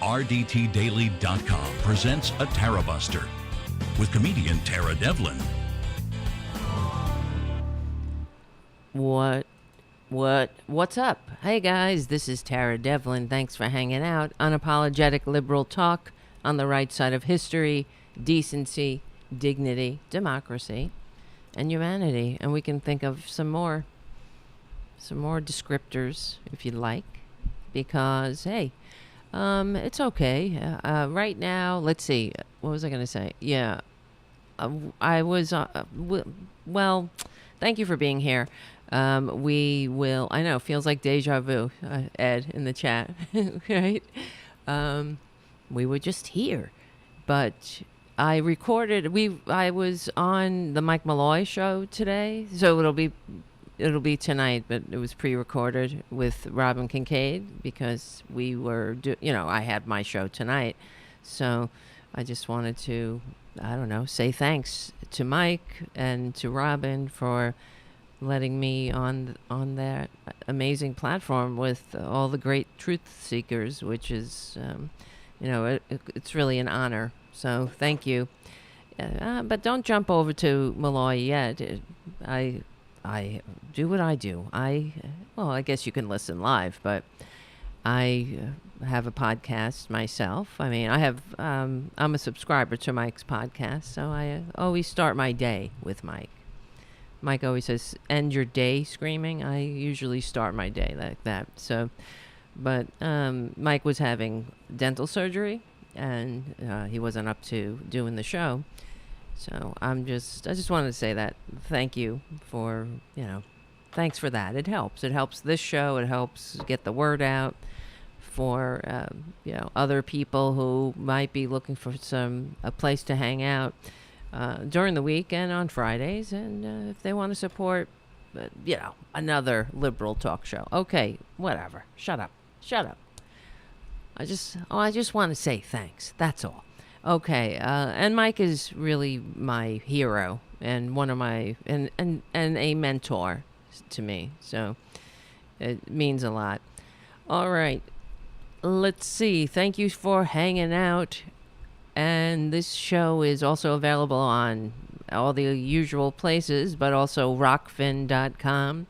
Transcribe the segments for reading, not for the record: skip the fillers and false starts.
RDTDaily.com presents a Tarabuster with comedian Tara Devlin. What's up? Hey guys, this is Tara Devlin. Thanks for hanging out. Unapologetic liberal talk on the right side of history, decency, dignity, democracy, and humanity. And we can think of some more descriptors if you'd like, because hey, it's okay. Right now, let's see. What was I going to say? Yeah, I was. Well, thank you for being here. We will. I know, feels like deja vu. Ed in the chat, right? We were just here, but I recorded. I was on the Mike Malloy show today, so it'll be tonight, but it was pre-recorded with Robin Kincaid because we were, I had my show tonight. So I just wanted to, say thanks to Mike and to Robin for letting me on that amazing platform with all the great truth seekers, which is, it's really an honor. So thank you. But don't jump over to Malloy yet. I do what I do. I guess you can listen live, but I have a podcast myself. I mean, I'm a subscriber to Mike's podcast, so I always start my day with Mike. Mike always says, end your day screaming. I usually start my day like that. So, but Mike was having dental surgery, and he wasn't up to doing the show. So I just wanted to say that. Thank you for, thanks for that. It helps. It helps this show. It helps get the word out for, other people who might be looking for a place to hang out during the week and on Fridays. And if they want to support, another liberal talk show. Okay, whatever. Shut up. I just want to say thanks. That's all. Okay, and Mike is really my hero and one of my and a mentor to me, so it means a lot. All right, let's see. Thank you for hanging out, and this show is also available on all the usual places, but also Rokfin.com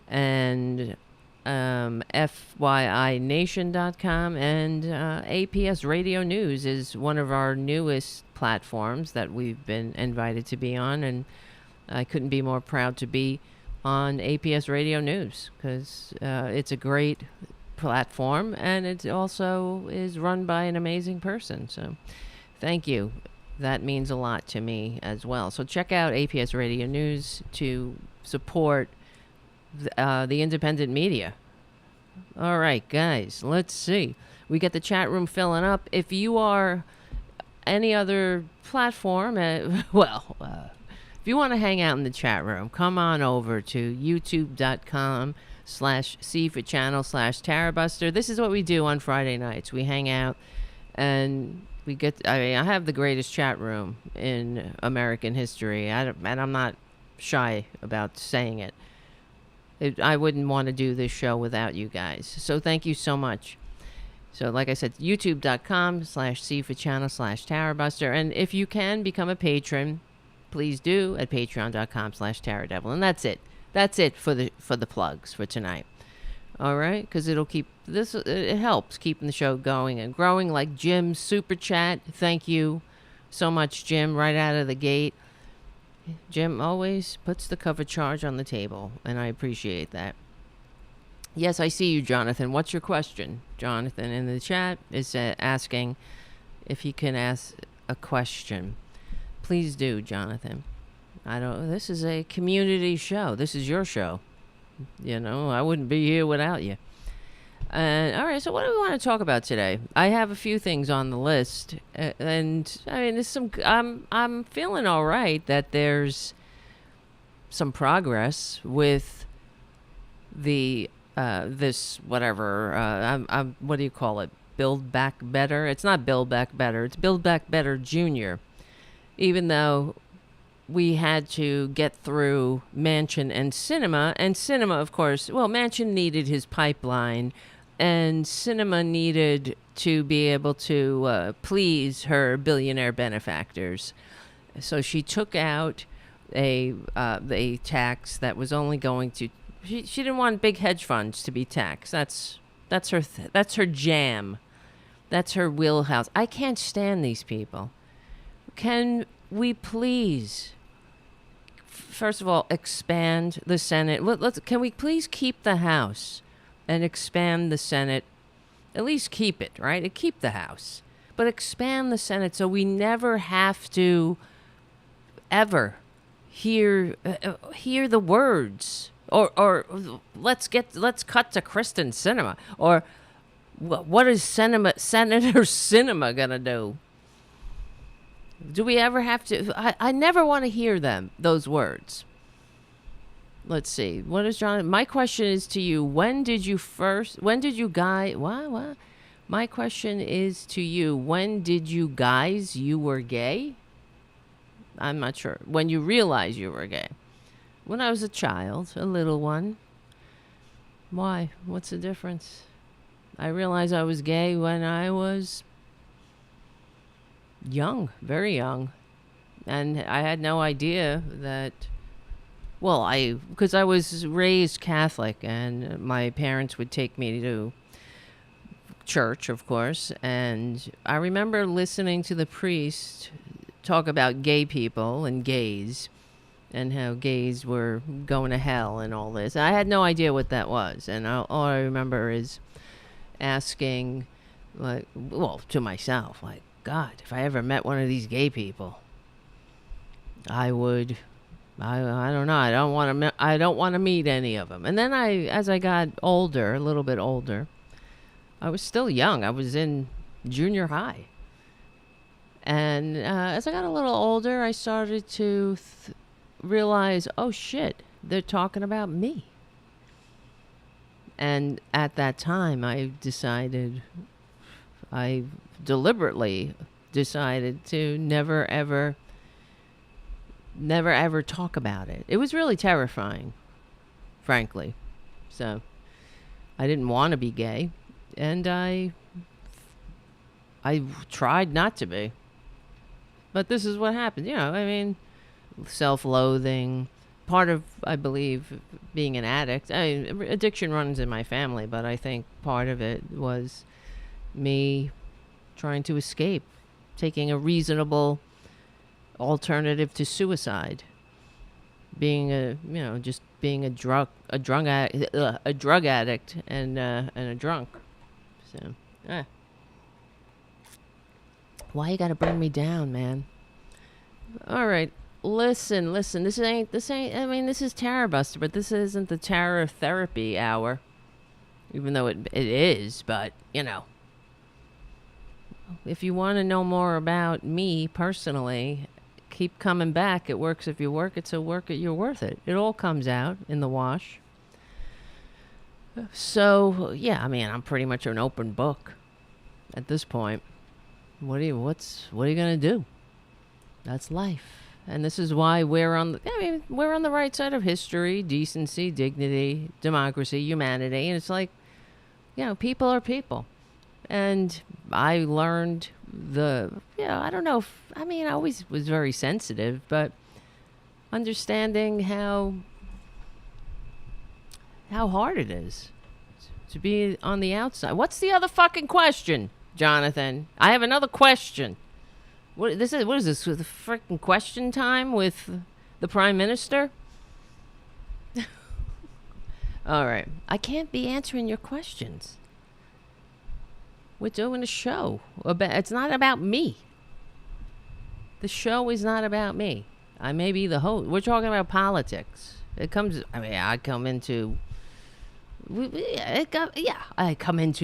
and FYINation.com, and APS Radio News is one of our newest platforms that we've been invited to be on, and I couldn't be more proud to be on APS Radio News because it's a great platform, and it also is run by an amazing person. So thank you. That means a lot to me as well. So check out APS Radio News to support the independent media. All right, guys, let's see. We get the chat room filling up. If you are any other platform, if you want to hang out in the chat room, come on over to youtube.com/c4channel/Tarabuster. This is what we do on Friday nights. We hang out and I have the greatest chat room in American history, and I'm not shy about saying it. I wouldn't want to do this show without you guys. So thank you so much. So like I said, youtube.com/c4channel/Tarabuster. And if you can become a patron, please do at patreon.com/Taradevil. And that's it. That's it for the plugs for tonight. All right? Because it helps keeping the show going and growing, like Jim's super chat. Thank you so much, Jim, right out of the gate. Jim always puts the cover charge on the table, and I appreciate that. Yes, I see you, Jonathan. What's your question? Jonathan in the chat is asking if he can ask a question. Please do, Jonathan. This is a community show. This is your show. I wouldn't be here without you. All right, so what do we want to talk about today? I have a few things on the list, and I mean, there's some. I'm feeling all right that there's some progress with the this whatever. What do you call it? Build Back Better. It's not Build Back Better. It's Build Back Better Junior. Even though we had to get through Manchin and Sinema, of course. Well, Manchin needed his pipeline. and cinema needed to be able to please her billionaire benefactors. So she took out a tax that was only going to. She didn't want big hedge funds to be taxed. That's her jam. That's her wheelhouse. I can't stand these people. Can we please, first of all, expand the Senate? Can we please keep the House and expand the Senate? At least keep it, right? Keep the House. But expand the Senate so we never have to ever hear the words. Or let's cut to Kristen Sinema. Or what is Senator Sinema gonna do? Do we ever have to? I never want to hear those words. Let's see. What is John? My question is to you. When did you guys? What? My question is to you. When did you guys? You were gay? I'm not sure. When you realized you were gay? When I was a child, a little one. Why? What's the difference? I realized I was gay when I was young, very young. And I had no idea that, because I was raised Catholic and my parents would take me to church, of course. And I remember listening to the priest talk about gay people and gays and how gays were going to hell and all this. I had no idea what that was. And all I remember is asking, to myself, God, if I ever met one of these gay people, I would, I don't know, I don't want to meet any of them. And then as I got older, a little bit older, I was still young. I was in junior high. And as I got a little older, I started to realize, oh shit, they're talking about me. And at that time, I deliberately decided to never ever talk about it. It was really terrifying, frankly. So I didn't want to be gay, and I tried not to be. But this is what happened. Self-loathing. Part of, I believe, being an addict. Addiction runs in my family, but I think part of it was me trying to escape, taking a reasonable alternative to suicide, being a drug addict and a drunk. So, why you gotta bring me down, man? All right, listen. This is Tarabuster, but this isn't the Tara therapy hour, even though it is. But if you want to know more about me personally, keep coming back. It works if you work it, so work it, you're worth it. It all comes out in the wash. So, yeah, I'm pretty much an open book at this point. What are you going to do? That's life. And this is why we're on the right side of history, decency, dignity, democracy, humanity. And it's like, people are people. And I learned I don't know I always was very sensitive, but understanding how hard it is to be on the outside. What's the other fucking question, Jonathan? I have another question. What is this? The freaking question time with the Prime Minister? All right. I can't be answering your questions. We're doing a show. It's not about me. The show is not about me. I may be the host. We're talking about politics. I come into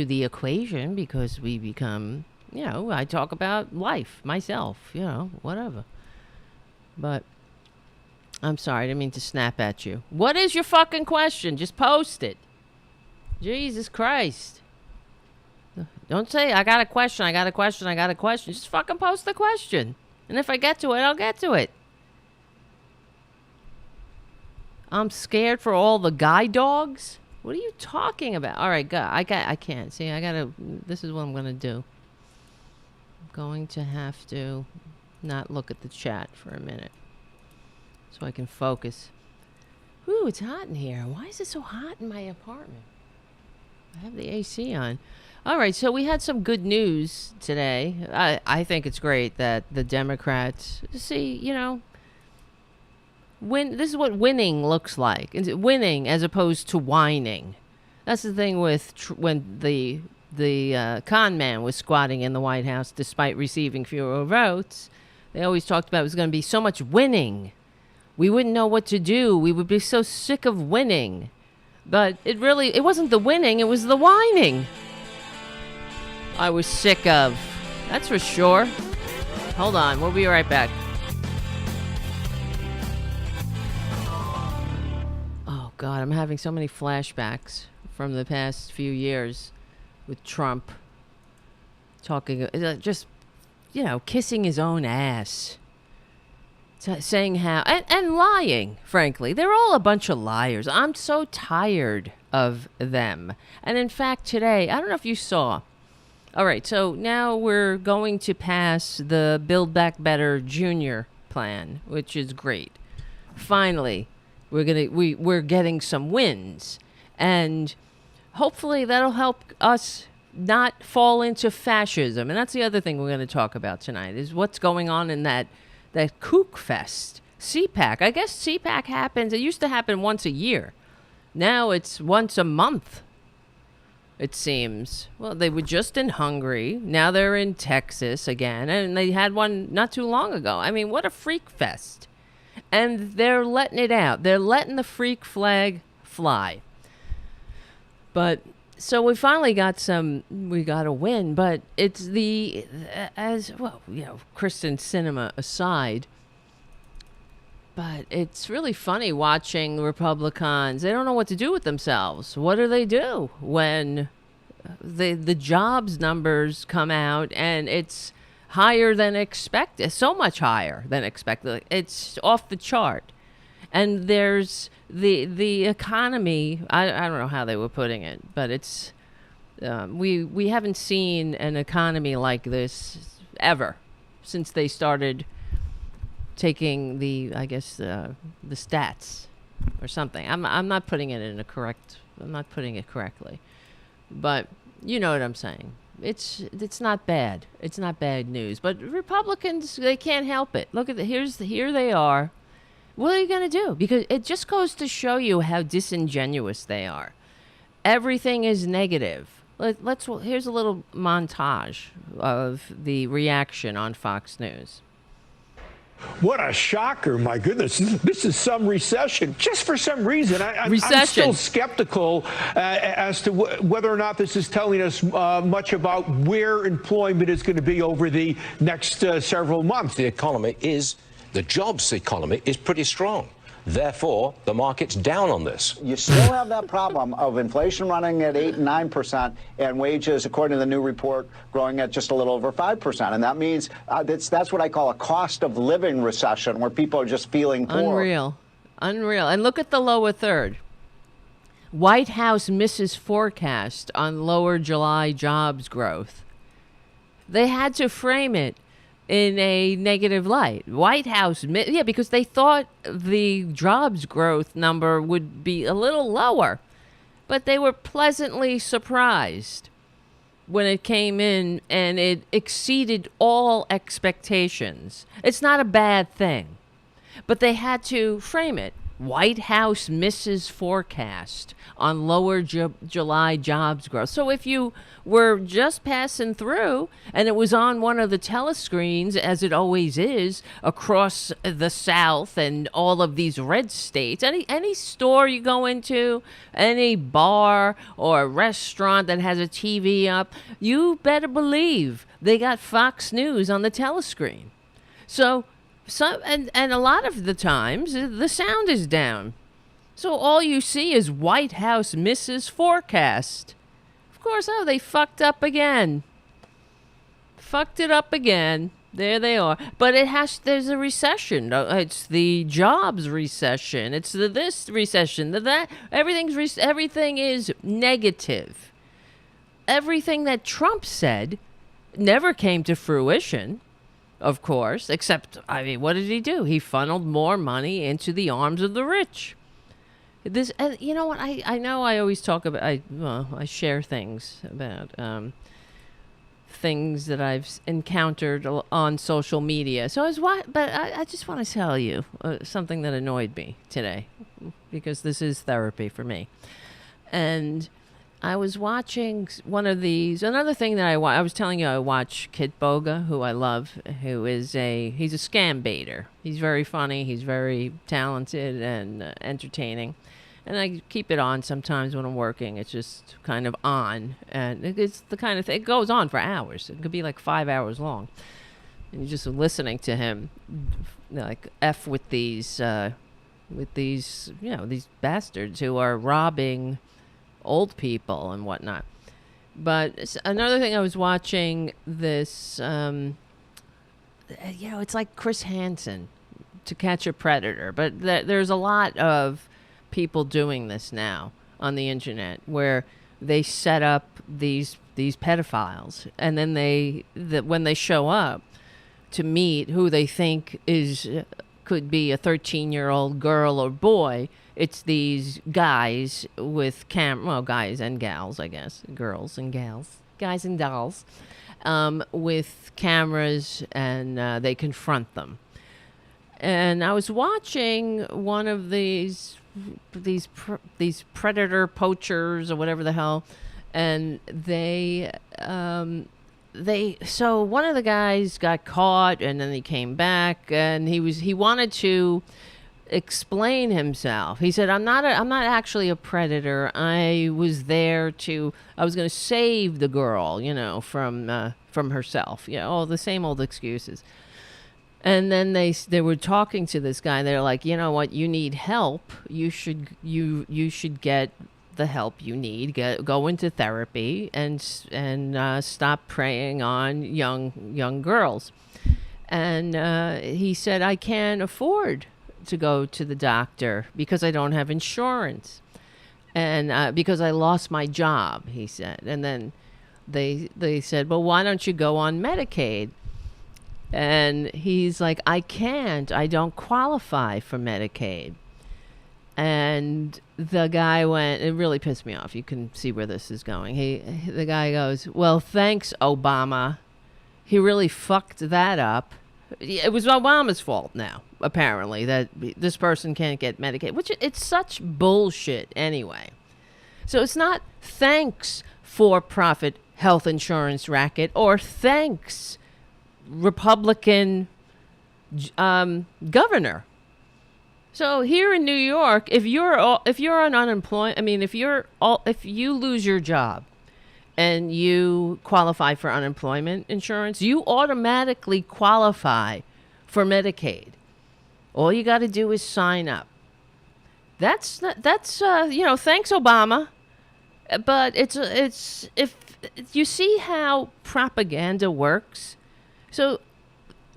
the equation because we become, I talk about life, myself, whatever. But I'm sorry, I didn't mean to snap at you. What is your fucking question? Just post it. Jesus Christ. Don't say, I got a question. Just fucking post the question. And if I get to it, I'll get to it. I'm scared for all the guy dogs? What are you talking about? All right, I can't. See, this is what I'm going to do. I'm going to have to not look at the chat for a minute so I can focus. Ooh, it's hot in here. Why is it so hot in my apartment? I have the AC on. All right, so we had some good news today. I think it's great that the Democrats, see, this is what winning looks like. It's winning as opposed to whining. That's the thing with when the con man was squatting in the White House despite receiving fewer votes. They always talked about it was going to be so much winning. We wouldn't know what to do. We would be so sick of winning. But it wasn't the winning, it was the whining I was sick of. That's for sure. Hold on, we'll be right back. Oh, God, I'm having so many flashbacks from the past few years with Trump talking, just, kissing his own ass. Saying how, and lying, frankly. They're all a bunch of liars. I'm so tired of them. And in fact, today, I don't know if you saw. All right, so now we're going to pass the Build Back Better Junior plan, which is great. Finally, we're getting some wins. And hopefully that'll help us not fall into fascism. And that's the other thing we're going to talk about tonight, is what's going on in that kook-fest, CPAC. I guess CPAC happens. It used to happen once a year. Now it's once a month, it seems. Well, they were just in Hungary. Now they're in Texas again. And they had one not too long ago. I mean, what a freak fest. And they're letting it out. They're letting the freak flag fly. But so we finally got a win, but it's Christian cinema aside, but it's really funny watching Republicans. They don't know what to do with themselves. What do they do when the jobs numbers come out and it's higher than expected, so much higher than expected. It's off the chart. And there's the economy. I don't know how they were putting it, but it's we haven't seen an economy like this ever since they started taking the stats or something. I'm not putting it in I'm not putting it correctly, but you know what I'm saying. It's not bad. It's not bad news. But Republicans, they can't help it. Look at here they are. What are you going to do? Because it just goes to show you how disingenuous they are. Everything is negative. Here's a little montage of the reaction on Fox News. What a shocker, my goodness. This is some recession. Just for some reason, I'm still skeptical as to whether or not this is telling us much about where employment is going to be over the next several months. The jobs economy is pretty strong. Therefore, the market's down on this. You still have that problem of inflation running at 8 and 9% and wages, according to the new report, growing at just a little over 5%. And that means that's what I call a cost of living recession, where people are just feeling poor. Unreal. And look at the lower third. White House misses forecast on lower July jobs growth. They had to frame it in a negative light. White House, because they thought the jobs growth number would be a little lower, but they were pleasantly surprised when it came in and it exceeded all expectations. It's not a bad thing, but they had to frame it. White House misses forecast on lower July jobs growth. So if you were just passing through and it was on one of the telescreens, as it always is, across the South and all of these red states, any store you go into, any bar or restaurant that has a TV up, you better believe they got Fox News on the telescreen. So and a lot of the times the sound is down. So all you see is White House misses forecast. Of course, they fucked up again. Fucked it up again. There they are. But there's a recession. It's the jobs recession. It's the this recession, the that. Everything is negative. Everything that Trump said never came to fruition, of course, except, I mean, what did he do? He funneled more money into the arms of the rich. This, you know what? I know I always talk about, I share things about things that I've encountered on social media. So but I just want to tell you something that annoyed me today, because this is therapy for me. And I was watching one of these. Another thing that I was telling you, I watch Kit Boga, who I love, he's a scam baiter. He's very funny. He's very talented and entertaining. And I keep it on sometimes when I'm working. It's just kind of on. And it's the kind of thing, it goes on for hours. It could be like 5 hours long. And you're just listening to him, like, F with these, these bastards who are robbing old people and whatnot. But another thing, I was watching this, it's like Chris Hansen, To Catch a Predator. But there's a lot of people doing this now on the internet, where they set up these pedophiles, and then when they show up to meet who they think could be a 13-year-old girl or boy, it's these guys with guys and gals, I guess, girls and gals, guys and dolls, with cameras, and they confront them. And I was watching one of these predator poachers or whatever the hell, and so one of the guys got caught, and then he came back, and he wanted to explain himself. He said, I'm not actually a predator. I was going to save the girl, from herself. All the same old excuses. And then they were talking to this guy. They're like, you know what? You need help. You should get the help you need. Go into therapy and stop preying on young girls. And he said, I can't afford to go to the doctor because I don't have insurance, and because I lost my job, he said. And then they said, well, why don't you go on Medicaid? And he's like, I can't. I don't qualify for Medicaid. And the guy went, it really pissed me off. You can see where this is going. The guy goes, well, thanks, Obama. He really fucked that up. It was Obama's fault now, apparently, that this person can't get Medicaid, which it's such bullshit anyway. So it's not thanks for-profit health insurance racket, or thanks Republican governor. So here in New York, if you're on unemployment, if you lose your job and you qualify for unemployment insurance, you automatically qualify for Medicaid. All you got to do is sign up. That's thanks Obama. But it's if you see how propaganda works. So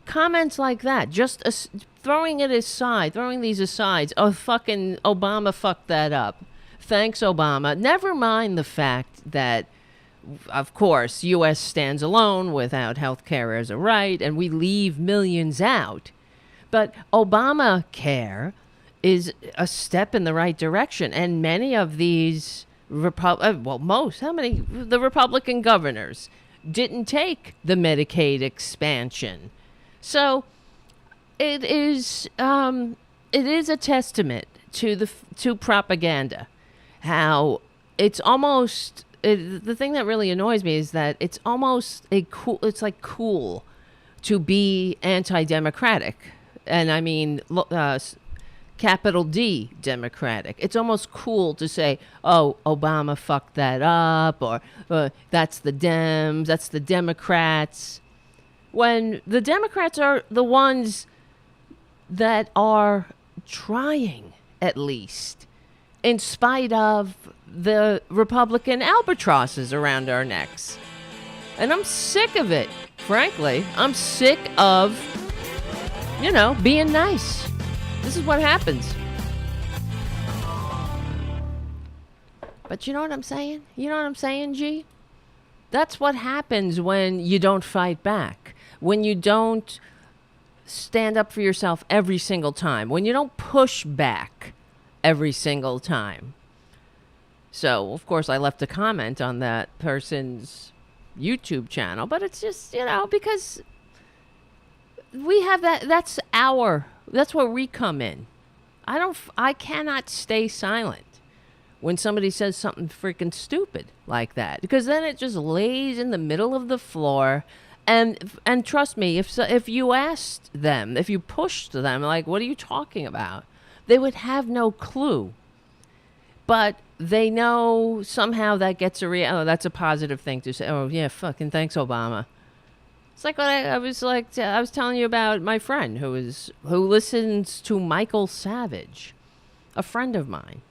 comments like that, just throwing these asides. Oh, fucking Obama fucked that up. Thanks, Obama. Never mind the fact that, of course, U.S. stands alone without health care as a right, and we leave millions out. But Obamacare is a step in the right direction, and many of these the Republican governors didn't take the Medicaid expansion. So it is a testament to propaganda. How it's almost the thing that really annoys me is that it's almost it's like cool to be anti-democratic, and I mean capital D Democratic. It's almost cool to say, oh, Obama fucked that up, or that's the Dems, that's the Democrats. When the Democrats are the ones that are trying, at least, in spite of the Republican albatrosses around our necks. And I'm sick of it. frankly, I'm sick of, being nice. This is what happens. But you know what I'm saying? You know what I'm saying, G? That's what happens when you don't fight back. When you don't stand up for yourself every single time. When you don't push back every single time. So, of course, I left a comment on that person's YouTube channel. But it's just, because we have that. That's where we come in. I cannot stay silent when somebody says something freaking stupid like that, because then it just lays in the middle of the floor. And trust me, if you asked them, if you pushed them, like, what are you talking about? They would have no clue. But they know somehow that gets that's a positive thing to say. Oh, yeah, fucking thanks, Obama. It's like what I was telling you about my friend who listens to Michael Savage, a friend of mine,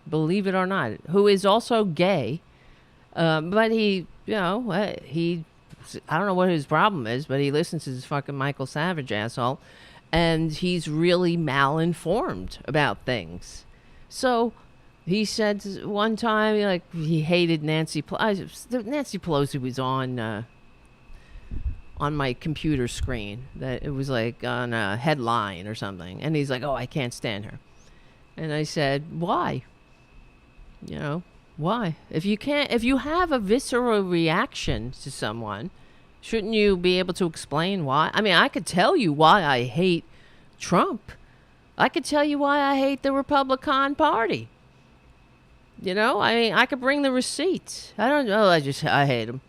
believe it or not, who is also gay, but he I don't know what his problem is, but he listens to this fucking Michael Savage asshole, and he's really malinformed about things. So he said one time, he hated Nancy Pelosi. Nancy Pelosi was on my computer screen. That it was like on a headline or something, and he's like, "Oh, I can't stand her." And I said, "Why? Why? If you have a visceral reaction to someone, shouldn't you be able to explain why? I mean, I could tell you why I hate Trump. I could tell you why I hate the Republican Party. I could bring the receipts. I don't know. I hate him.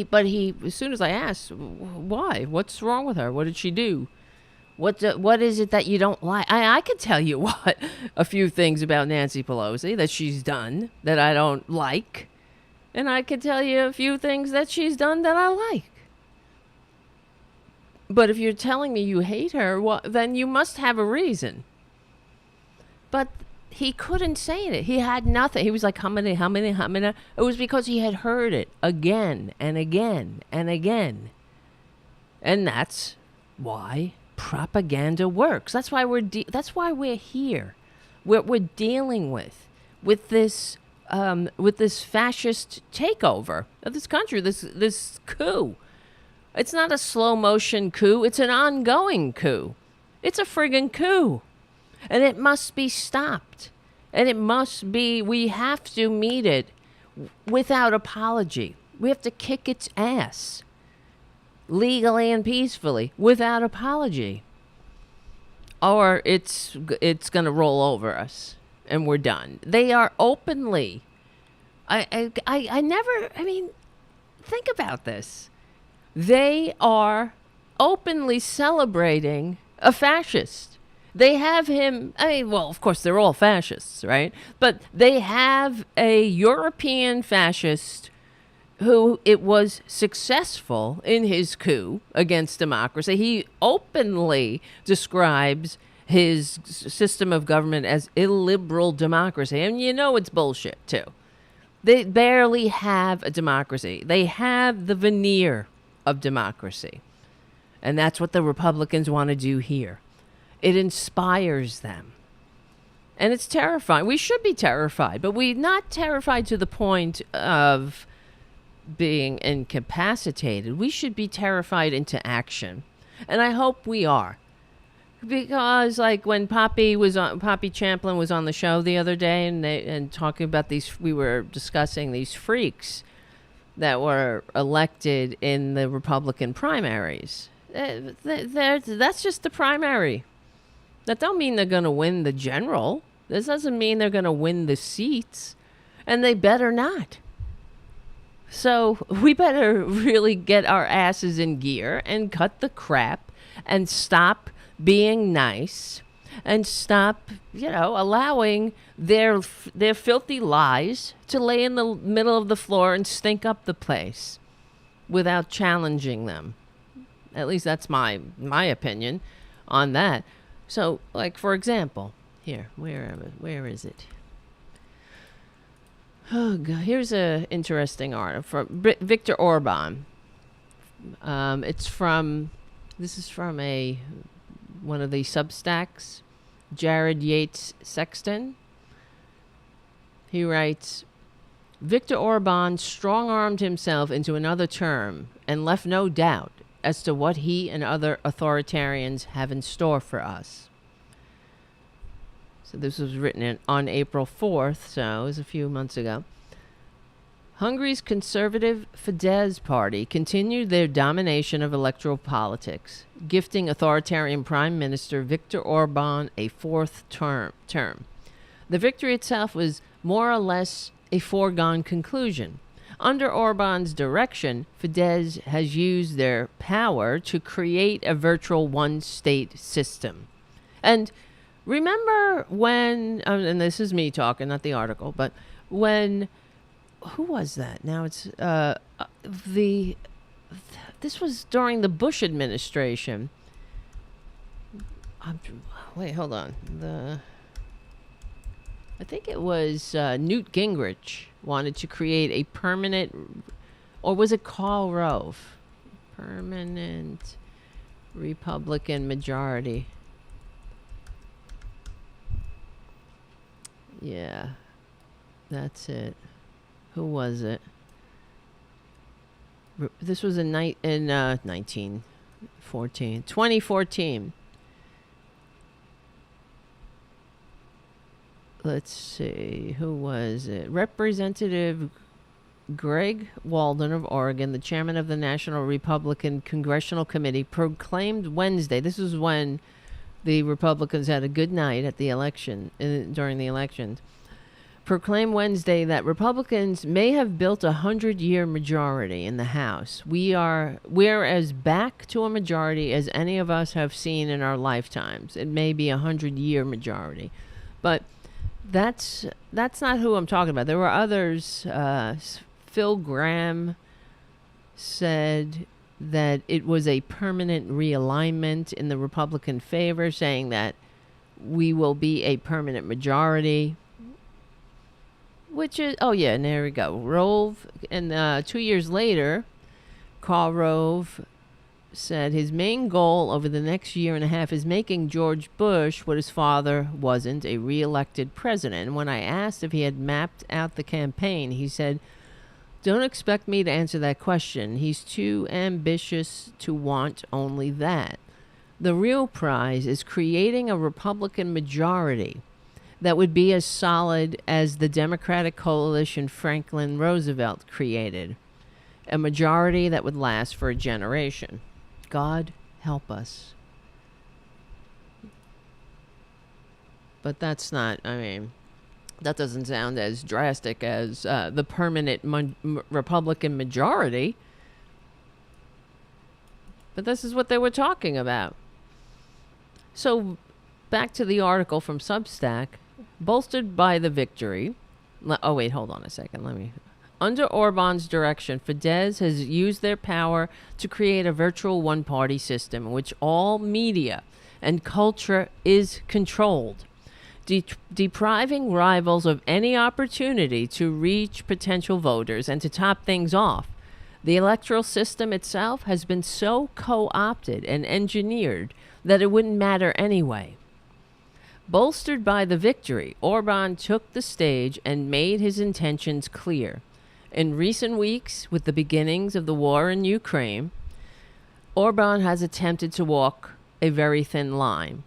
But as soon as I asked, why? What's wrong with her? What did she do? What is it that you don't like? I could tell you a few things about Nancy Pelosi that she's done that I don't like. And I could tell you a few things that she's done that I like. But if you're telling me you hate her, then you must have a reason. But he couldn't say it. He had nothing. He was like, how many? It was because he had heard it again and again and again. And that's why propaganda works. That's why we're here. We're dealing with this fascist takeover of this country, this coup. It's not a slow motion coup. It's an ongoing coup. It's a friggin' coup. And it must be stopped. And we have to meet it without apology. We have to kick its ass. Legally and peacefully, without apology. Or it's going to roll over us. And we're done. They are openly. Think about this. They are openly celebrating a fascist. They have him, of course, they're all fascists, right? But they have a European fascist who it was successful in his coup against democracy. He openly describes his system of government as illiberal democracy. And it's bullshit, too. They barely have a democracy. They have the veneer of democracy. And that's what the Republicans want to do here. It inspires them. And it's terrifying. We should be terrified, but we're not terrified to the point of being incapacitated. We should be terrified into action. And I hope we are. Because when Poppy Champlin was on the show the other day and talking about we were discussing these freaks that were elected in the Republican primaries. That's just the primary. That don't mean they're going to win the general. This doesn't mean they're going to win the seats. And they better not. So we better really get our asses in gear and cut the crap and stop being nice and stop, allowing their filthy lies to lay in the middle of the floor and stink up the place without challenging them. At least that's my opinion on that. So, for example, here, where is it? Oh, God. Here's an interesting article from Viktor Orbán This is from one of the Substacks, Jared Yates Sexton. He writes, Viktor Orbán strong-armed himself into another term and left no doubt as to what he and other authoritarians have in store for us. So this was written on April 4th, so it was a few months ago. Hungary's conservative Fidesz party continued their domination of electoral politics, gifting authoritarian Prime Minister Viktor Orbán a fourth term. The victory itself was more or less a foregone conclusion. Under Orbán's direction, Fidesz has used their power to create a virtual one-state system. And remember when, and this is me talking, not the article, but when, who was that? Now it's, this was during the Bush administration. Wait, hold on. I think it was Newt Gingrich wanted to create a permanent, or was it Karl Rove? Permanent Republican majority. Yeah, that's it. Who was it? This was in 2014. Let's see, who was it? Representative Greg Walden of Oregon, the chairman of the National Republican Congressional Committee, proclaimed Wednesday, this is when the Republicans had a good night at the election, during the elections, proclaimed Wednesday that Republicans may have built a 100-year majority in the House. We're as back to a majority as any of us have seen in our lifetimes. It may be a 100-year majority, but that's not who I'm talking about. There were others. Phil Gramm said that it was a permanent realignment in the Republican favor, saying that we will be a permanent majority. Which is, oh yeah, and there we go. Rove, and 2 years later, Karl Rove said his main goal over the next year and a half is making George Bush what his father wasn't, a re-elected president. And when I asked if he had mapped out the campaign, he said, "Don't expect me to answer that question. He's too ambitious to want only that. The real prize is creating a Republican majority that would be as solid as the Democratic coalition Franklin Roosevelt created. A majority that would last for a generation. God help us." But that's not, that doesn't sound as drastic as the permanent Republican majority. But this is what they were talking about. So back to the article from Substack. Bolstered by the victory. Oh, wait, hold on a second. Under Orbán's direction, Fidesz has used their power to create a virtual one-party system in which all media and culture is controlled, depriving rivals of any opportunity to reach potential voters. And to top things off, the electoral system itself has been so co-opted and engineered that it wouldn't matter anyway. Bolstered by the victory, Orbán took the stage and made his intentions clear. In recent weeks, with the beginnings of the war in Ukraine, Orbán has attempted to walk a very thin line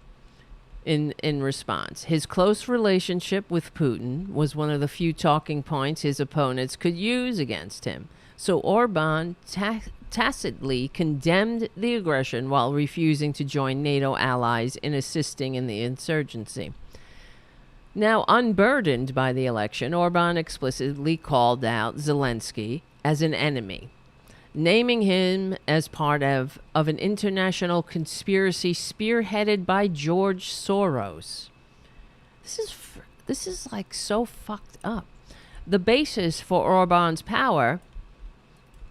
in response. His close relationship with Putin was one of the few talking points his opponents could use against him. So Orbán tacitly condemned the aggression while refusing to join NATO allies in assisting in the insurgency. Now, unburdened by the election, Orbán explicitly called out Zelensky as an enemy, naming him as part of an international conspiracy spearheaded by George Soros. This is like so fucked up. The basis for Orbán's power,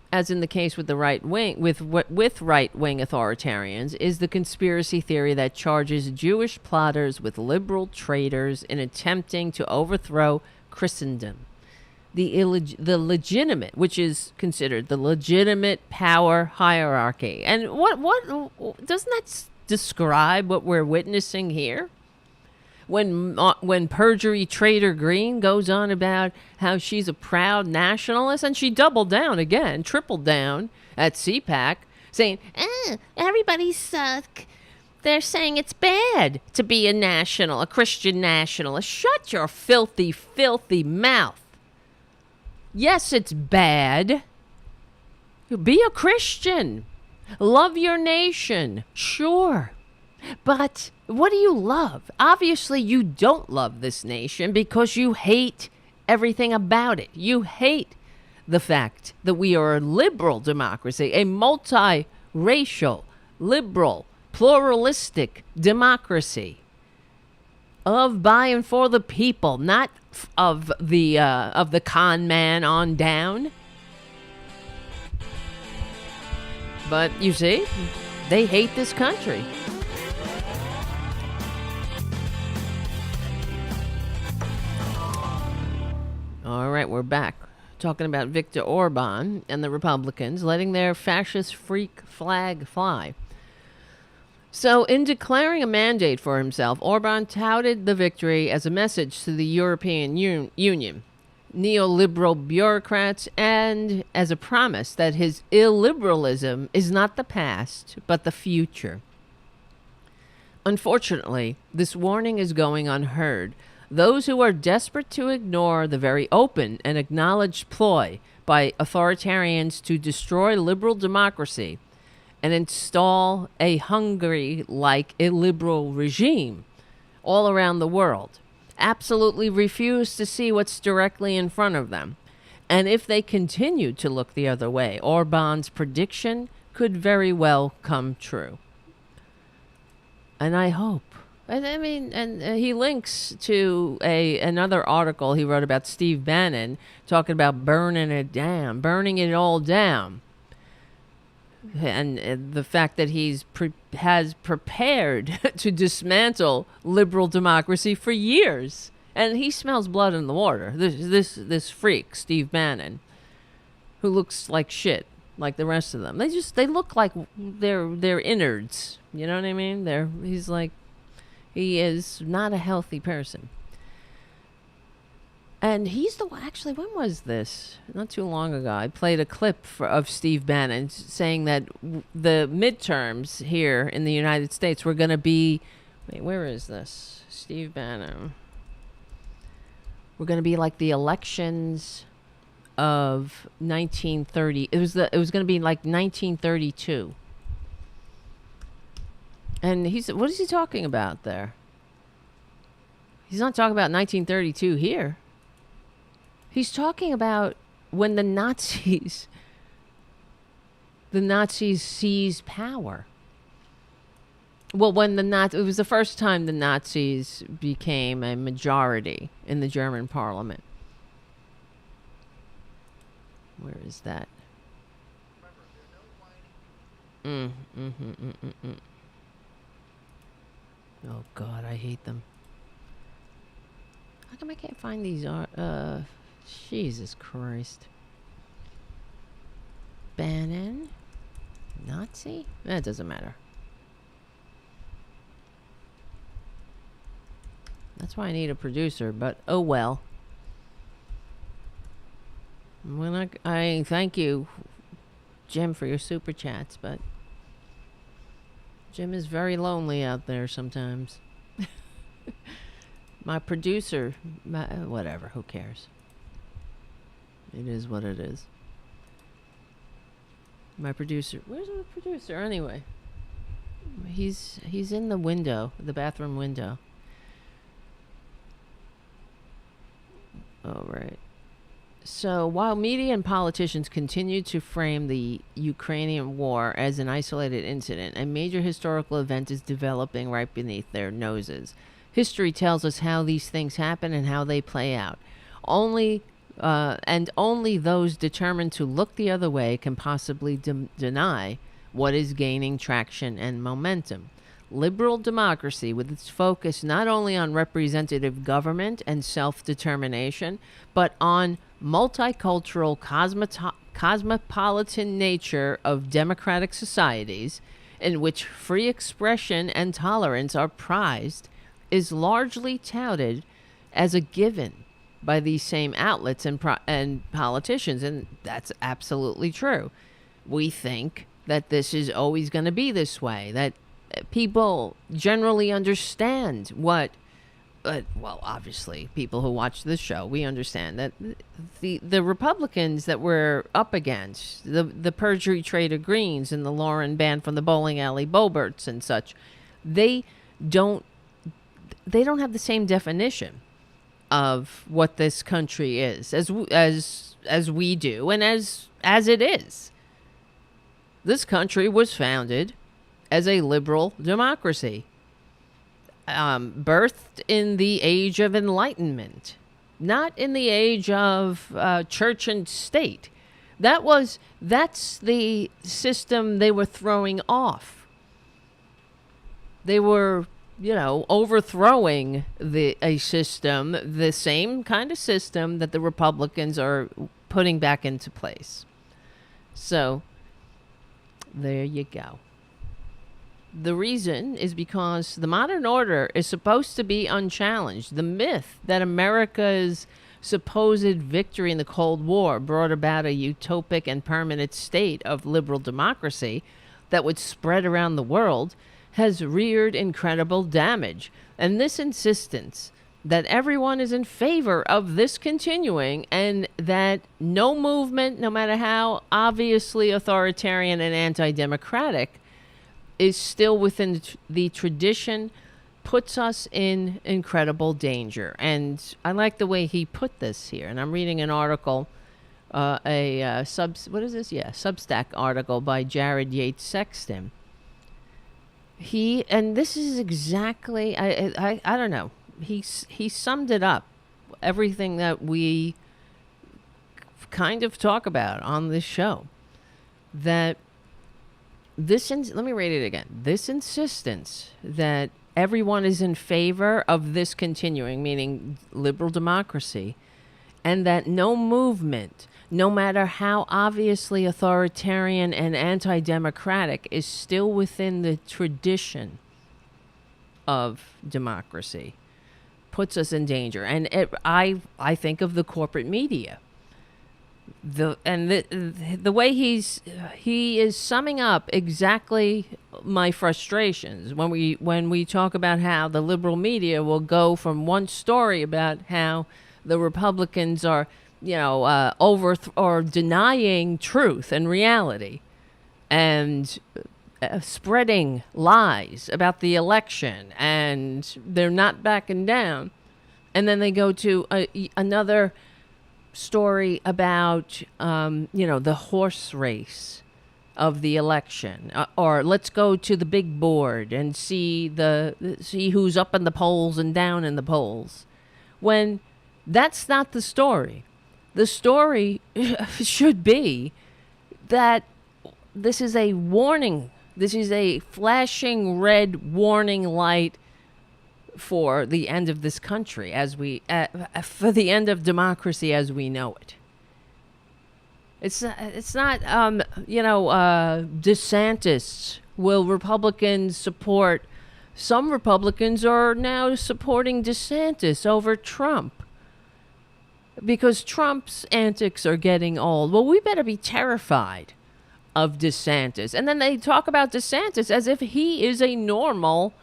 as in the case with the right wing, with right-wing authoritarians, is the conspiracy theory that charges Jewish plotters with liberal traitors in attempting to overthrow Christendom. the legitimate, which is considered the legitimate power hierarchy. And what doesn't that describe what we're witnessing here? When perjury traitor Green goes on about how she's a proud nationalist, and she doubled down again, tripled down at CPAC, saying, everybody's, they're saying it's bad to be a Christian nationalist. Shut your filthy, filthy mouth. Yes, it's bad. Be a Christian. Love your nation. Sure. But what do you love? Obviously, you don't love this nation because you hate everything about it. You hate the fact that we are a liberal democracy, a multi-racial, liberal, pluralistic democracy of, by, and for the people, not of the con man on down. But you see, they hate this country. All right, we're back talking about Viktor Orbán and the Republicans letting their fascist freak flag fly. So, in declaring a mandate for himself, Orbán touted the victory as a message to the European Union, neoliberal bureaucrats, and as a promise that his illiberalism is not the past, but the future. Unfortunately, this warning is going unheard. Those who are desperate to ignore the very open and acknowledged ploy by authoritarians to destroy liberal democracy and install a Hungary-like illiberal regime all around the world absolutely refuse to see what's directly in front of them. And if they continue to look the other way, Orbán's prediction could very well come true. And I hope. I mean, and he links to another article he wrote about Steve Bannon, talking about burning it all down. And the fact that he's has prepared to dismantle liberal democracy for years. And he smells blood in the water. This freak, Steve Bannon, who looks like shit, like the rest of them. They look like they're innards. You know what I mean? He is not a healthy person. And he's the one, actually, when was this? Not too long ago. I played a clip of Steve Bannon saying that the midterms here in the United States were going to be, wait, where is this? Steve Bannon. We're going to be like the elections of 1930. It was going to be like 1932. And what is he talking about there? He's not talking about 1932 here. He's talking about when the Nazis seized power. Well, it was the first time the Nazis became a majority in the German parliament. Where is that? Oh, God, I hate them. How come I can't find these? Jesus Christ. Bannon? Nazi? That doesn't matter. That's why I need a producer, but oh well. I thank you, Jim, for your super chats, but Jim is very lonely out there sometimes. My producer, whatever, who cares? It is what it is. My producer, where's the producer anyway? He's in the window, the bathroom window. All right. So while media and politicians continue to frame the Ukrainian war as an isolated incident, a major historical event is developing right beneath their noses. History tells us how these things happen and how they play out. Only those determined to look the other way can possibly deny what is gaining traction and momentum. Liberal democracy, with its focus not only on representative government and self-determination, but on multicultural cosmopolitan nature of democratic societies in which free expression and tolerance are prized is largely touted as a given by these same outlets and politicians. And that's absolutely true. We think that this is always going to be this way, that people generally understand what, well, obviously, people who watch this show, we understand that the Republicans that we're up against, the perjury trader Greens and the Lauren ban from the bowling alley Boberts and such, they don't have the same definition of what this country is as we do, and as it is. This country was founded as a liberal democracy, birthed in the age of enlightenment, not in the age of church and state. That's the system they were throwing off. They were, overthrowing a system, the same kind of system that the Republicans are putting back into place. So there you go. The reason is because the modern order is supposed to be unchallenged. The myth that America's supposed victory in the Cold War brought about a utopic and permanent state of liberal democracy that would spread around the world has reared incredible damage. And this insistence that everyone is in favor of this continuing, and that no movement, no matter how obviously authoritarian and anti-democratic, is still within the tradition, puts us in incredible danger. And I like the way he put this here. And I'm reading an article, Substack article by Jared Yates Sexton. And this is exactly, I don't know. He summed it up, everything that we kind of talk about on this show. That let me read it again. This insistence that everyone is in favor of this continuing, meaning liberal democracy, and that no movement, no matter how obviously authoritarian and anti-democratic, is still within the tradition of democracy, puts us in danger. And I think of the corporate media. The way he is summing up exactly my frustrations when we talk about how the liberal media will go from one story about how the Republicans are or denying truth and reality and spreading lies about the election, and they're not backing down, and then they go to another story about the horse race of the election, or let's go to the big board and see who's up in the polls and down in the polls, when that's not the story. The story should be that this is a warning. This is a flashing red warning light for the end of this country, for the end of democracy as we know it. It's not DeSantis. Will Republicans support? Some Republicans are now supporting DeSantis over Trump because Trump's antics are getting old. Well, we better be terrified of DeSantis. And then they talk about DeSantis as if he is a normal,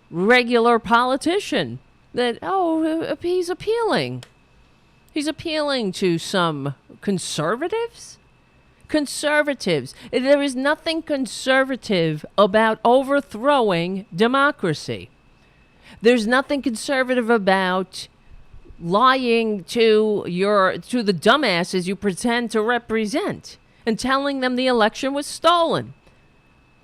regular politician. That, he's appealing. He's appealing to some conservatives. There is nothing conservative about overthrowing democracy. There's nothing conservative about lying to the dumbasses you pretend to represent and telling them the election was stolen.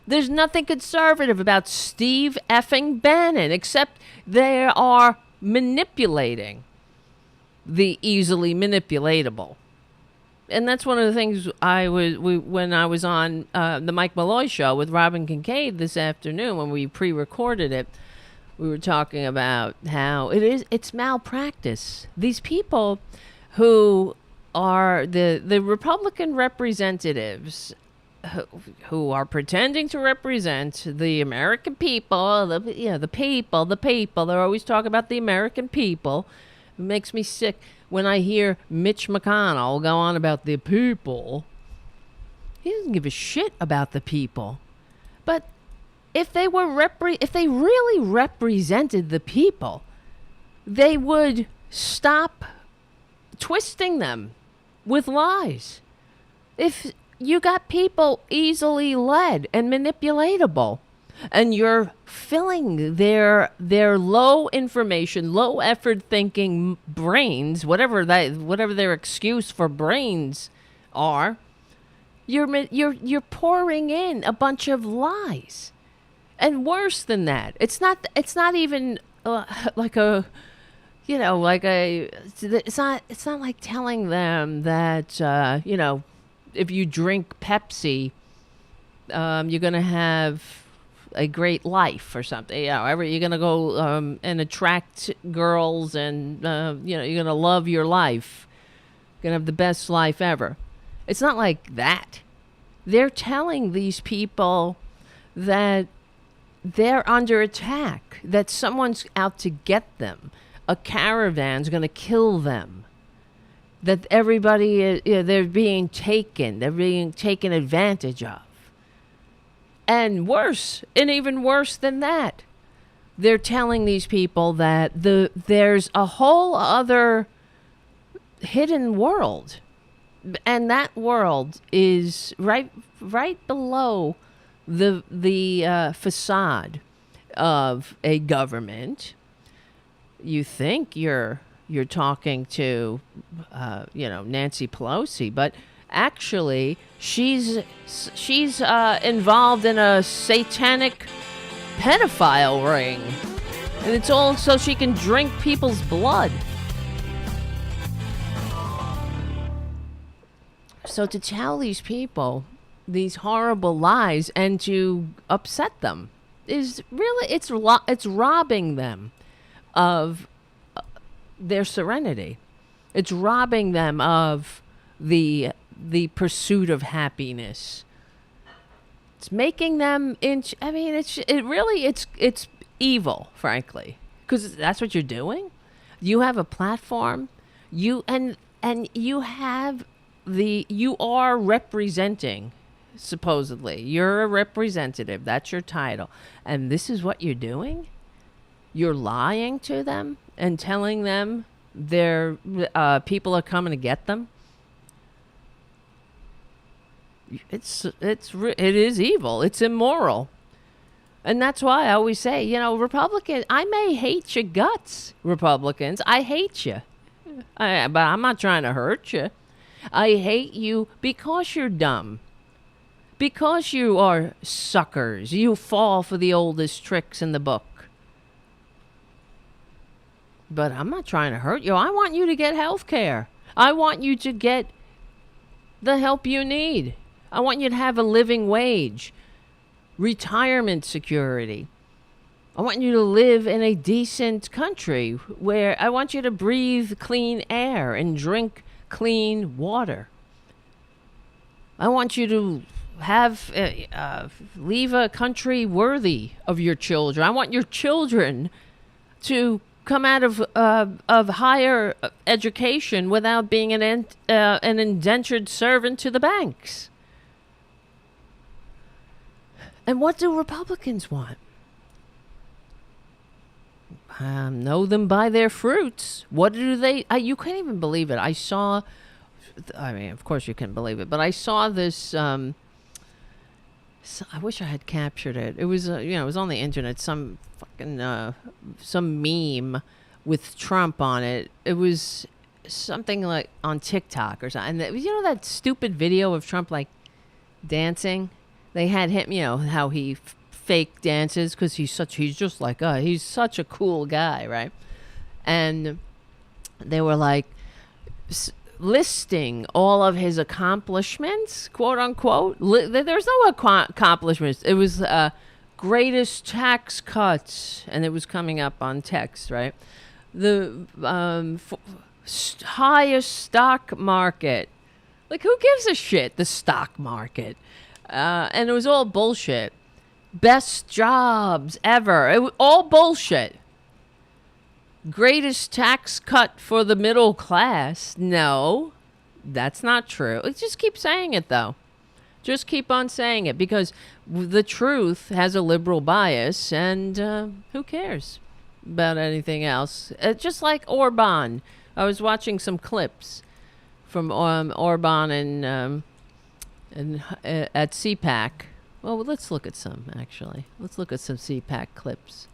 There's nothing conservative about Steve effing Bannon, except they are manipulating the easily manipulatable. And that's one of the things when I was on the Mike Malloy show with Robin Kincaid this afternoon, when we pre-recorded it, we were talking about how it's malpractice. These people who are the Republican representatives who are pretending to represent the American people, the people. They're always talking about the American people. It makes me sick when I hear Mitch McConnell go on about the people. He doesn't give a shit about the people. But if they were if they really represented the people, they would stop twisting them with lies. If you got people easily led and manipulatable, and you're filling their low information, low effort thinking brains, whatever their excuse for brains are, you're pouring in a bunch of lies. And worse than that, it's not even it's not like telling them that if you drink Pepsi, you're gonna have a great life or something. You're gonna go and attract girls, and you're gonna love your life. You're gonna have the best life ever. It's not like that. They're telling these people that they're under attack, that someone's out to get them. A caravan's going to kill them. That everybody, they're being taken advantage of. And worse, and even worse than that, they're telling these people that there's a whole other hidden world. And that world is right below the facade of a government. You think you're talking to Nancy Pelosi, but actually she's involved in a satanic pedophile ring, and it's all so she can drink people's blood. So to tell these people these horrible lies and to upset them is really, it's robbing them of their serenity. It's robbing them of the pursuit of happiness. It's making them it's evil, frankly, because that's what you're doing. You have a platform, you are representing, supposedly. You're a representative. That's your title. And this is what you're doing? You're lying to them and telling them their people are coming to get them? It is evil. It's immoral. And that's why I always say, Republicans, I may hate your guts, Republicans. I hate you. But I'm not trying to hurt you. I hate you because you're dumb. Because you are suckers. You fall for the oldest tricks in the book. But I'm not trying to hurt you. I want you to get health care. I want you to get the help you need. I want you to have a living wage, retirement security. I want you to live in a decent country where I want you to breathe clean air and drink clean water. I want you to have leave a country worthy of your children. I want your children to come out of higher education without being an indentured servant to the banks. And what do Republicans want? Know them by their fruits. What do they... you can't even believe it. Of course you can believe it, but I saw this... I wish I had captured it. It was, it was on the internet. Some fucking... some meme with Trump on it. It was something like on TikTok or something. And that stupid video of Trump, like, dancing? They had him, how he fake dances because he's just like he's such a cool guy, right? And they were like listing all of his accomplishments, quote unquote. There's no accomplishments. It was greatest tax cuts, and it was coming up on text, right? The highest stock market. Like, who gives a shit? The stock market. And it was all bullshit. Best jobs ever. It was all bullshit. Greatest tax cut for the middle class. No, that's not true. Just keep saying it, though. Just keep on saying it, because the truth has a liberal bias, and who cares about anything else? Just like Orbán. I was watching some clips from Orbán and at CPAC. Well, let's look at some, actually. Let's look at some CPAC clips.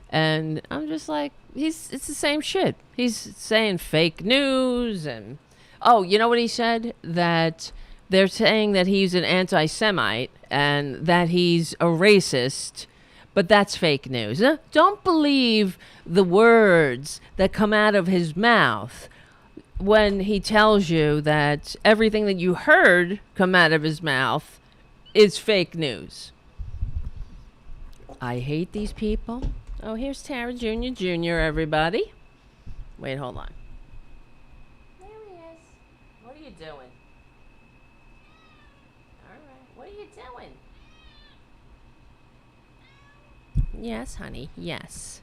And I'm just like, it's the same shit. He's saying fake news. And oh, you know what he said? That they're saying that he's an anti-Semite and that he's a racist, but that's fake news. Don't believe the words that come out of his mouth when he tells you that everything that you heard come out of his mouth is fake news. I hate these people. Oh, here's Tara Jr., everybody. Wait, hold on. There he is. What are you doing? All right. What are you doing? Yes, honey. Yes.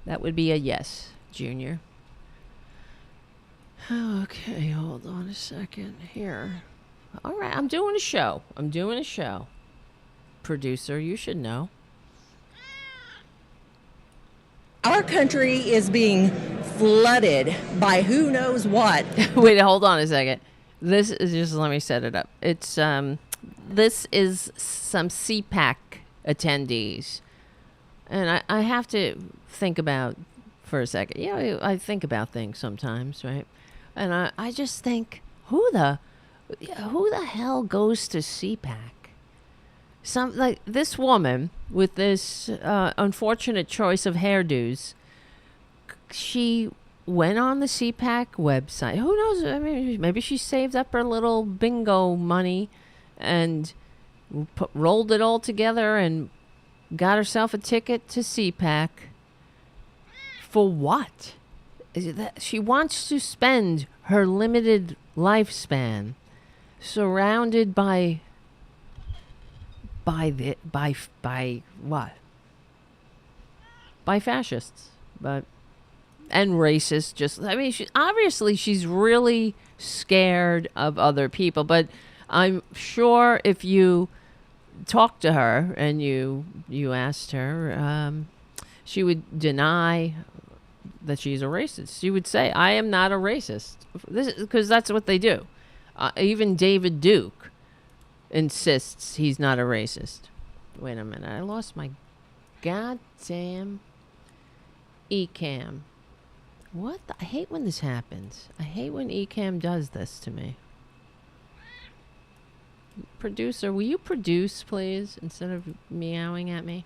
That would be a yes, Junior. Okay, hold on a second here. All right, I'm doing a show. Producer, you should know. Our country is being flooded by who knows what. Wait, hold on a second. This is just, let me set it up. It's this is some CPAC attendees, and I have to think about for a second. Yeah, I think about things sometimes, right? And I just think, who the hell goes to CPAC? Some, like this woman with this unfortunate choice of hairdos, she went on the CPAC website. Who knows? I mean, maybe she saved up her little bingo money and rolled it all together and got herself a ticket to CPAC. For what? She wants to spend her limited lifespan surrounded by what? By fascists, and racists. She's really scared of other people, but I'm sure if you talked to her and you asked her, she would deny that she's a racist. She would say, I am not a racist. Because that's what they do. Even David Duke insists he's not a racist. Wait a minute. I lost my goddamn eCam. What? I hate when this happens. I hate when eCam does this to me. Producer, will you produce, please, instead of meowing at me?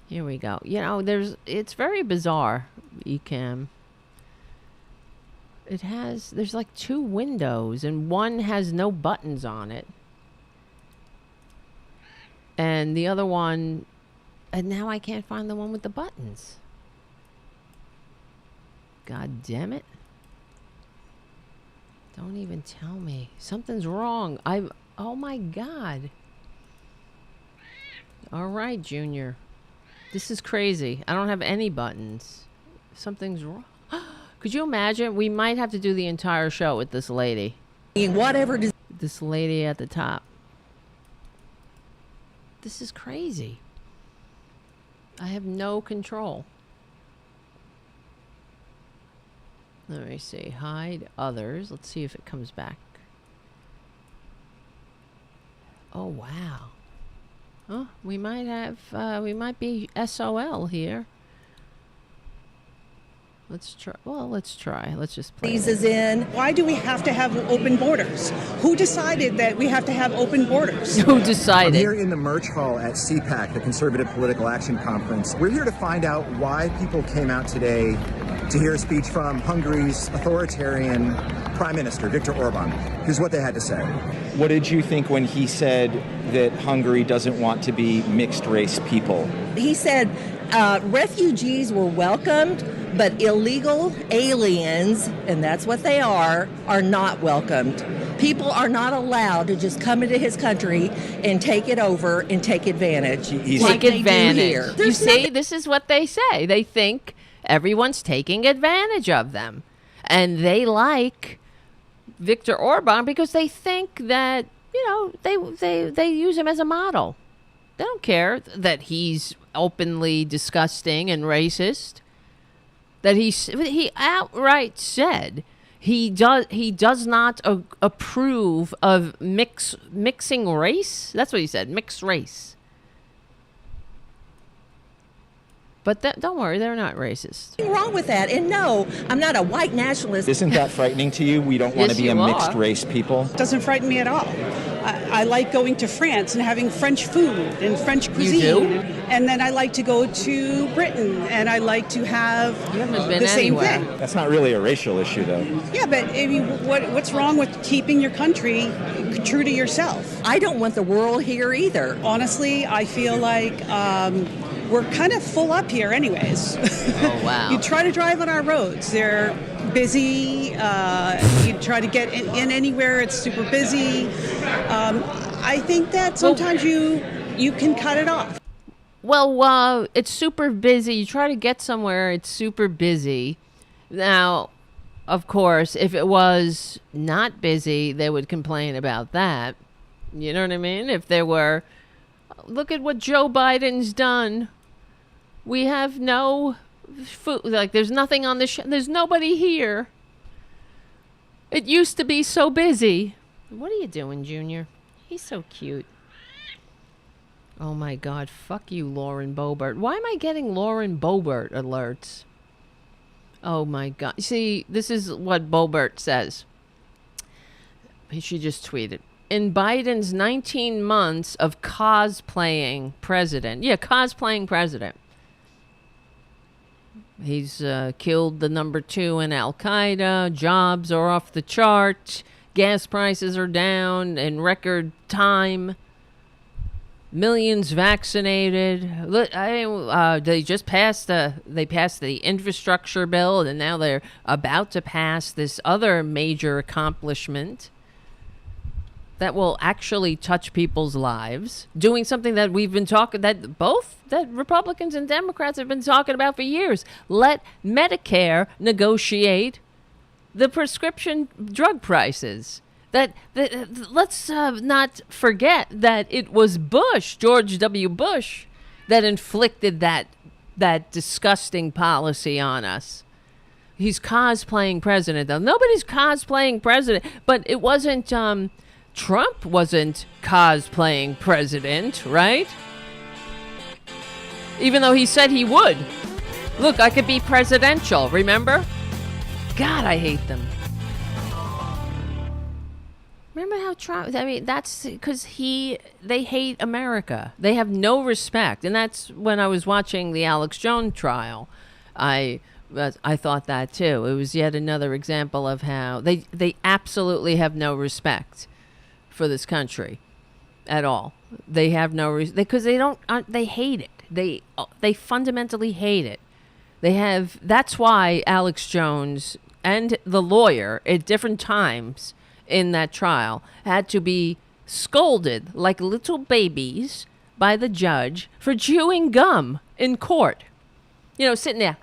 Here we go. You know, it's very bizarre, eCam. There's like two windows, and one has no buttons on it. And the other one, and now I can't find the one with the buttons. God damn it. Don't even tell me. Something's wrong. Oh my God. All right, Junior. This is crazy. I don't have any buttons. Something's wrong. Could you imagine? We might have to do the entire show with this lady. This lady at the top. This is crazy. I have no control. Let me see. Hide others. Let's see if it comes back. Oh, wow. Oh, we might be SOL here. Let's try. Well, let's try. Let's just play. Why do we have to have open borders? Who decided that we have to have open borders? Who decided? I'm here in the merch hall at CPAC, the Conservative Political Action Conference. We're here to find out why people came out today to hear a speech from Hungary's authoritarian Prime Minister, Viktor Orbán. Here's what they had to say. What did you think when he said that Hungary doesn't want to be mixed race people? He said refugees were welcomed, But illegal aliens, and that's what they are not welcomed. People are not allowed to just come into his country and take it over and take advantage. Take advantage. You see, this is what they say. They think everyone's taking advantage of them. And they like Viktor Orbán because they think that, they use him as a model. They don't care that he's openly disgusting and racist. That he outright said he does not approve of mixing race. That's what he said, mixed race. But don't worry, they're not racist. Nothing wrong with that. And no, I'm not a white nationalist. Isn't that frightening to you? We don't want to be a mixed race people. It doesn't frighten me at all. I like going to France and having French food and French cuisine. You do? And then I like to go to Britain and I like to have the same thing. That's not really a racial issue, though. Yeah, but I mean, what's wrong with keeping your country true to yourself? I don't want the world here either. Honestly, I feel like we're kind of full up here anyways. Oh, wow. You try to drive on our roads. They're busy. You try to get in anywhere, it's super busy. I think that sometimes you can cut it off. Well, it's super busy. You try to get somewhere, it's super busy. Now, of course, if it was not busy, they would complain about that. You know what I mean? If there were, look at what Joe Biden's done. We have no food. Like, there's nothing on the there's nobody here. It used to be so busy. What are you doing, Junior? He's so cute. Oh, my God. Fuck you, Lauren Boebert. Why am I getting Lauren Boebert alerts? Oh, my God. See, this is what Boebert says. She just tweeted. In Biden's 19 months of cosplaying president. Yeah, cosplaying president. He's killed the number 2 in Al-Qaeda. Jobs are off the chart. Gas prices are down in record time. Millions vaccinated. They just passed the infrastructure bill, and now they're about to pass this other major accomplishment that will actually touch people's lives, doing something that we've been talking, that Republicans and Democrats have been talking about for years. Let Medicare negotiate the prescription drug prices. Let's not forget that it was George W. Bush, that inflicted that disgusting policy on us. He's cosplaying president, though. Nobody's cosplaying president, but it wasn't, Trump wasn't cosplaying president, right? Even though he said he would. Look, I could be presidential, remember? God, I hate them. Remember how Trump, I mean, that's because they hate America. They have no respect. And that's when I was watching the Alex Jones trial. I thought that too. It was yet another example of how they absolutely have no respect for this country at all. They have no because they hate it. They fundamentally hate it. That's why Alex Jones and the lawyer at different times in that trial had to be scolded like little babies by the judge for chewing gum in court. Sitting there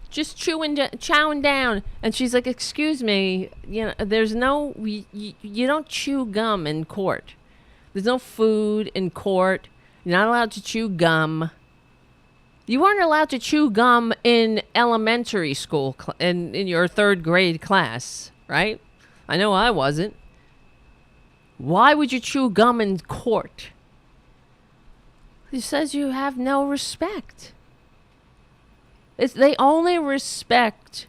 just chowing down, and she's like, excuse me, there's no, you don't chew gum in court. There's no food in court. You're not allowed to chew gum. You weren't allowed to chew gum in elementary school, in your 3rd grade class, right? I know I wasn't. Why would you chew gum in court? He says you have no respect. They only respect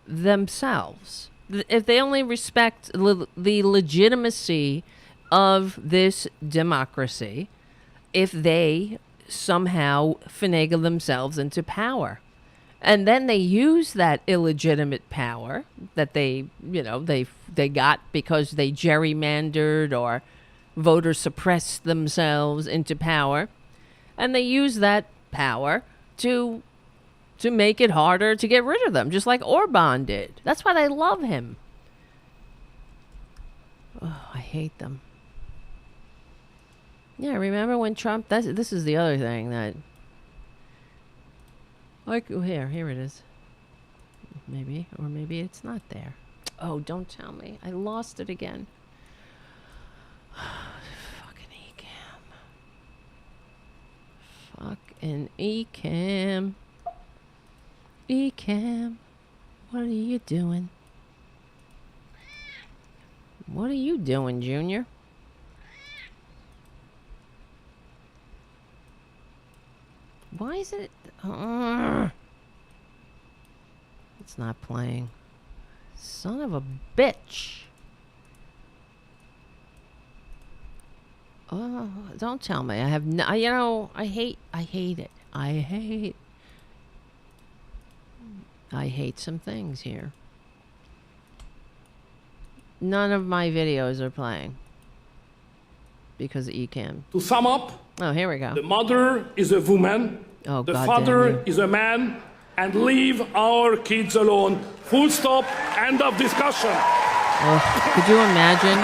themselves. If they only respect the legitimacy of this democracy, if they somehow finagle themselves into power. And then they use that illegitimate power that they got because they gerrymandered or voter suppressed themselves into power. And they use that power to to make it harder to get rid of them, just like Orbán did. That's why they love him. Oh, I hate them. Yeah, remember when Trump... This is the other thing that... Like, here it is. Maybe, or maybe it's not there. Oh, don't tell me. I lost it again. Fucking Ecamm. Fucking Ecamm. Ecamm. What are you doing? What are you doing, Junior? Why is it... It's not playing. Son of a bitch. Oh, don't tell me. I have no... I hate it. I hate some things here. None of my videos are playing. Because of Ecamm. To sum up... Oh, here we go. The mother is a woman. Oh, the God father is a man. And leave our kids alone. Full stop. End of discussion. Could you imagine?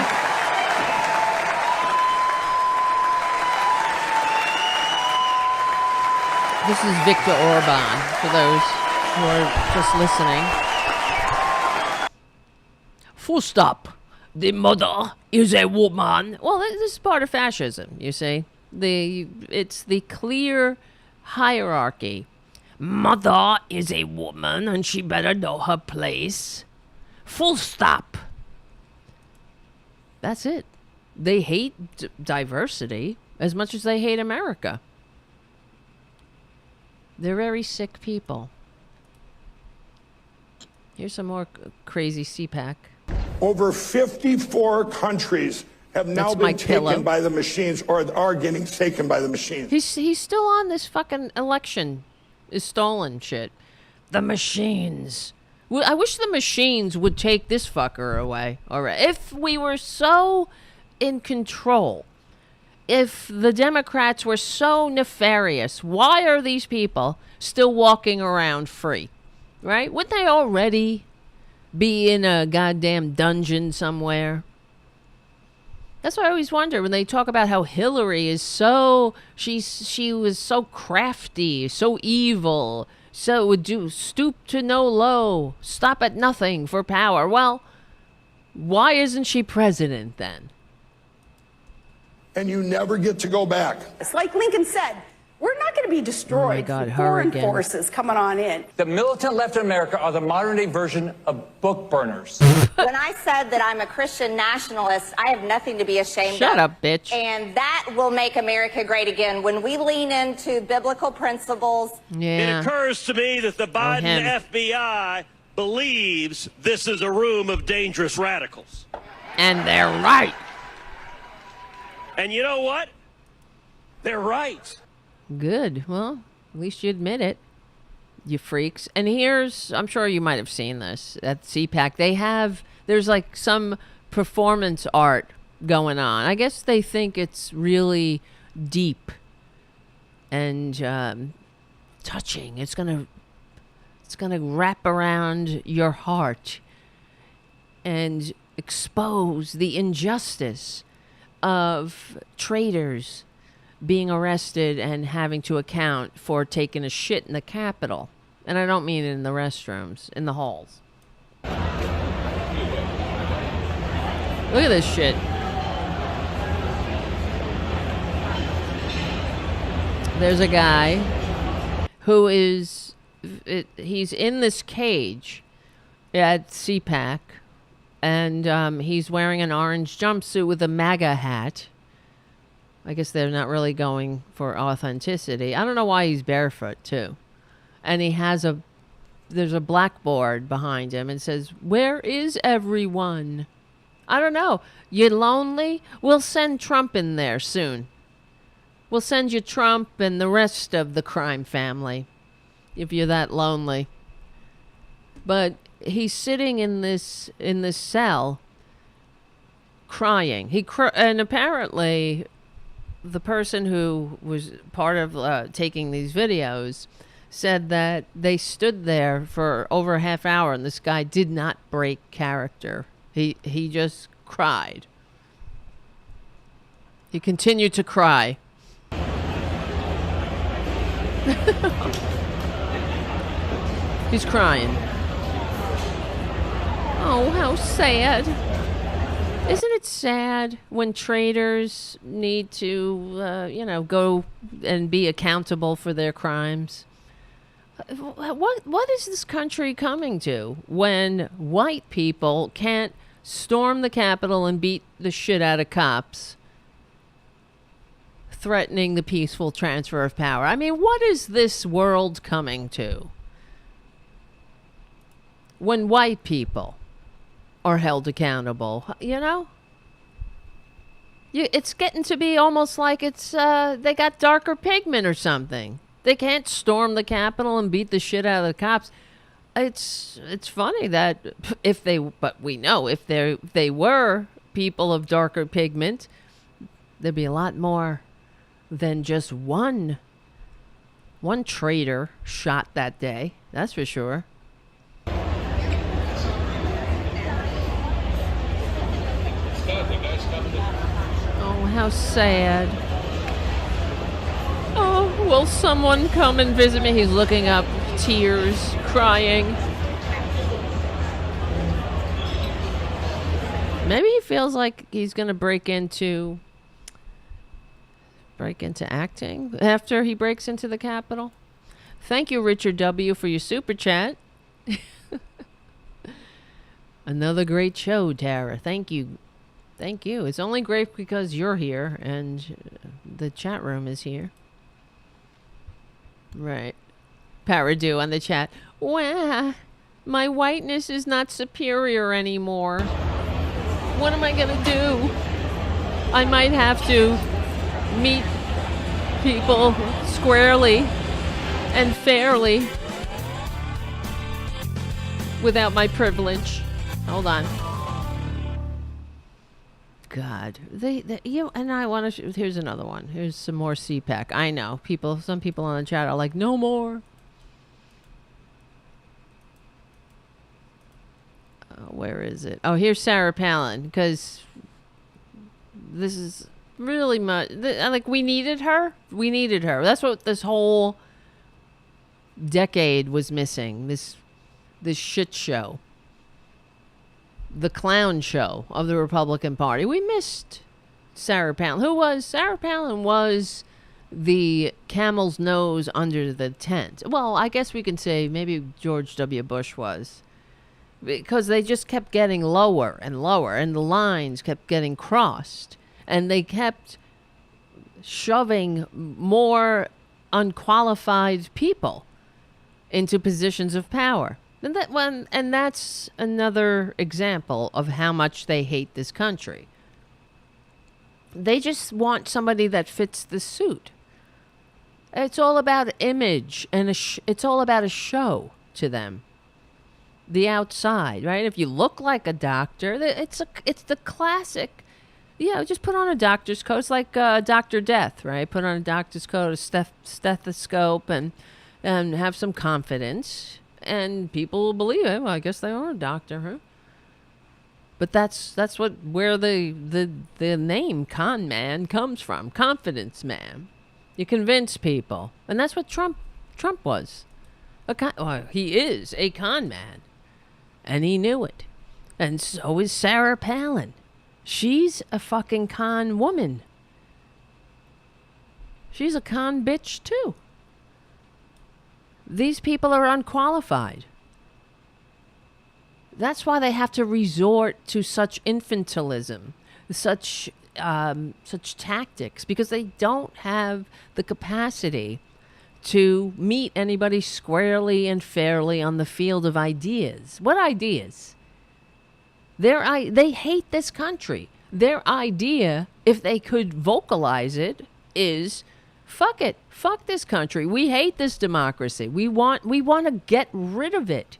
This is Viktor Orbán, for those who are just listening. Full stop. The mother is a woman. Well, this is part of fascism, you see. It's the clear hierarchy. Mother is a woman and she better know her place. Full stop. That's it. They hate diversity as much as they hate America. They're very sick people. Here's some more crazy CPAC. Over 54 countries have now been taken by the machines or are getting taken by the machines. He's still on this fucking election is stolen shit. The machines. I wish the machines would take this fucker away. All right. If we were so in control, if the Democrats were so nefarious, why are these people still walking around free? Right? Wouldn't they already be in a goddamn dungeon somewhere? That's what I always wonder when they talk about how Hillary is she was so crafty, so evil, so would stoop to no low, stop at nothing for power. Well, why isn't she president then? And you never get to go back. It's like Lincoln said, we're not going to be destroyed for foreign forces coming on in. The militant left in America are the modern-day version of book burners. When I said that I'm a Christian nationalist, I have nothing to be ashamed of. Shut up, bitch. And that will make America great again. When we lean into biblical principles. Yeah. It occurs to me that the Biden FBI believes this is a room of dangerous radicals. And they're right. And you know what? They're right. Good. Well, at least you admit it, you freaks. And I'm sure you might have seen this at CPAC. There's like some performance art going on. I guess they think it's really deep and touching. It's gonna wrap around your heart and expose the injustice of traitors being arrested and having to account for taking a shit in the Capitol. And I don't mean in the restrooms, in the halls. Look at this shit. There's a guy who he's in this cage at CPAC, and he's wearing an orange jumpsuit with a MAGA hat. I guess they're not really going for authenticity. I don't know why he's barefoot, too. And there's a blackboard behind him and says, "Where is everyone?" I don't know. You lonely? We'll send Trump in there soon. We'll send you Trump and the rest of the crime family if you're that lonely. But he's sitting in this cell crying. And apparently the person who was part of taking these videos said that they stood there for over a half hour and this guy did not break character. He just cried. He continued to cry. He's crying. Oh, how sad. Isn't it sad when traitors need to, go and be accountable for their crimes? What is this country coming to when white people can't storm the Capitol and beat the shit out of cops, threatening the peaceful transfer of power? I mean, what is this world coming to when white people are held accountable? It's getting to be almost like it's they got darker pigment or something. They can't storm the Capitol and beat the shit out of the cops. It's funny that but we know if they were people of darker pigment, there'd be a lot more than just one traitor shot that day. That's for sure. Oh, how sad. Oh, will someone come and visit me? He's looking up, tears, crying. Maybe he feels like he's going to break into acting after he breaks into the Capitol. Thank you, Richard W., for your super chat. Another great show, Tara. Thank you. Thank you. It's only great because you're here and the chat room is here. Right. Paradu on the chat. Wow, my whiteness is not superior anymore. What am I going to do? I might have to meet people squarely and fairly without my privilege. Hold on. God, and I want to. Here's another one. Here's some more CPAC. I know some people on the chat are like, no more. Where is it? Oh, here's Sarah Palin, because this is really much. Like, we needed her. We needed her. That's what this whole decade was missing. This shit show. The clown show of the Republican Party. We missed Sarah Palin. Sarah Palin was the camel's nose under the tent. Well, I guess we can say maybe George W. Bush was. Because they just kept getting lower and lower, and the lines kept getting crossed. And they kept shoving more unqualified people into positions of power. And that's another example of how much they hate this country. They just want somebody that fits the suit. It's all about image, and it's all about a show to them. The outside, right? If you look like a doctor, it's the classic. Just put on a doctor's coat. It's like Dr. Death, right? Put on a doctor's coat, a stethoscope, and have some confidence. And people will believe it. Well, I guess they are a doctor, huh? But that's where the name con man comes from. Confidence man. You convince people, and that's what Trump was. He is a con man, and he knew it. And so is Sarah Palin. She's a fucking con woman. She's a con bitch too. These people are unqualified. That's why they have to resort to such infantilism, such tactics, because they don't have the capacity to meet anybody squarely and fairly on the field of ideas. What ideas? They hate this country. Their idea, if they could vocalize it, is fuck it. Fuck this country. We hate this democracy. We want to get rid of it.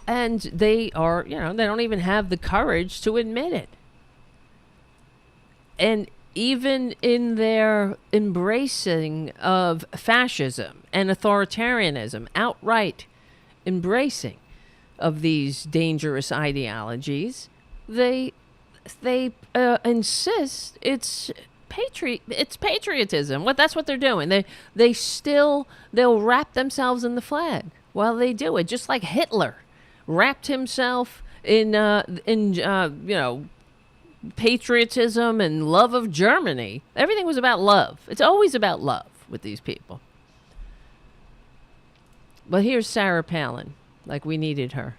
And they are, they don't even have the courage to admit it. And even in their embracing of fascism and authoritarianism, outright embracing of these dangerous ideologies, they insist it's patriotism. That's what they're doing. They'll wrap themselves in the flag while they do it, just like Hitler wrapped himself in patriotism and love of Germany. Everything was about love. It's always about love with these people. But here's Sarah Palin, like we needed her.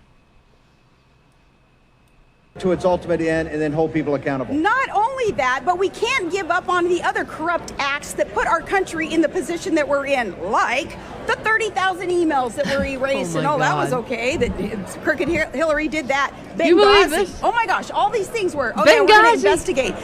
To its ultimate end and then hold people accountable. Not only that, but we can't give up on the other corrupt acts that put our country in the position that we're in, like the 30,000 emails that were erased and all that was okay. That crooked Hillary did that. Benghazi. You believe this? Oh my gosh, all these things were, Benghazi. Yeah, we're going to investigate.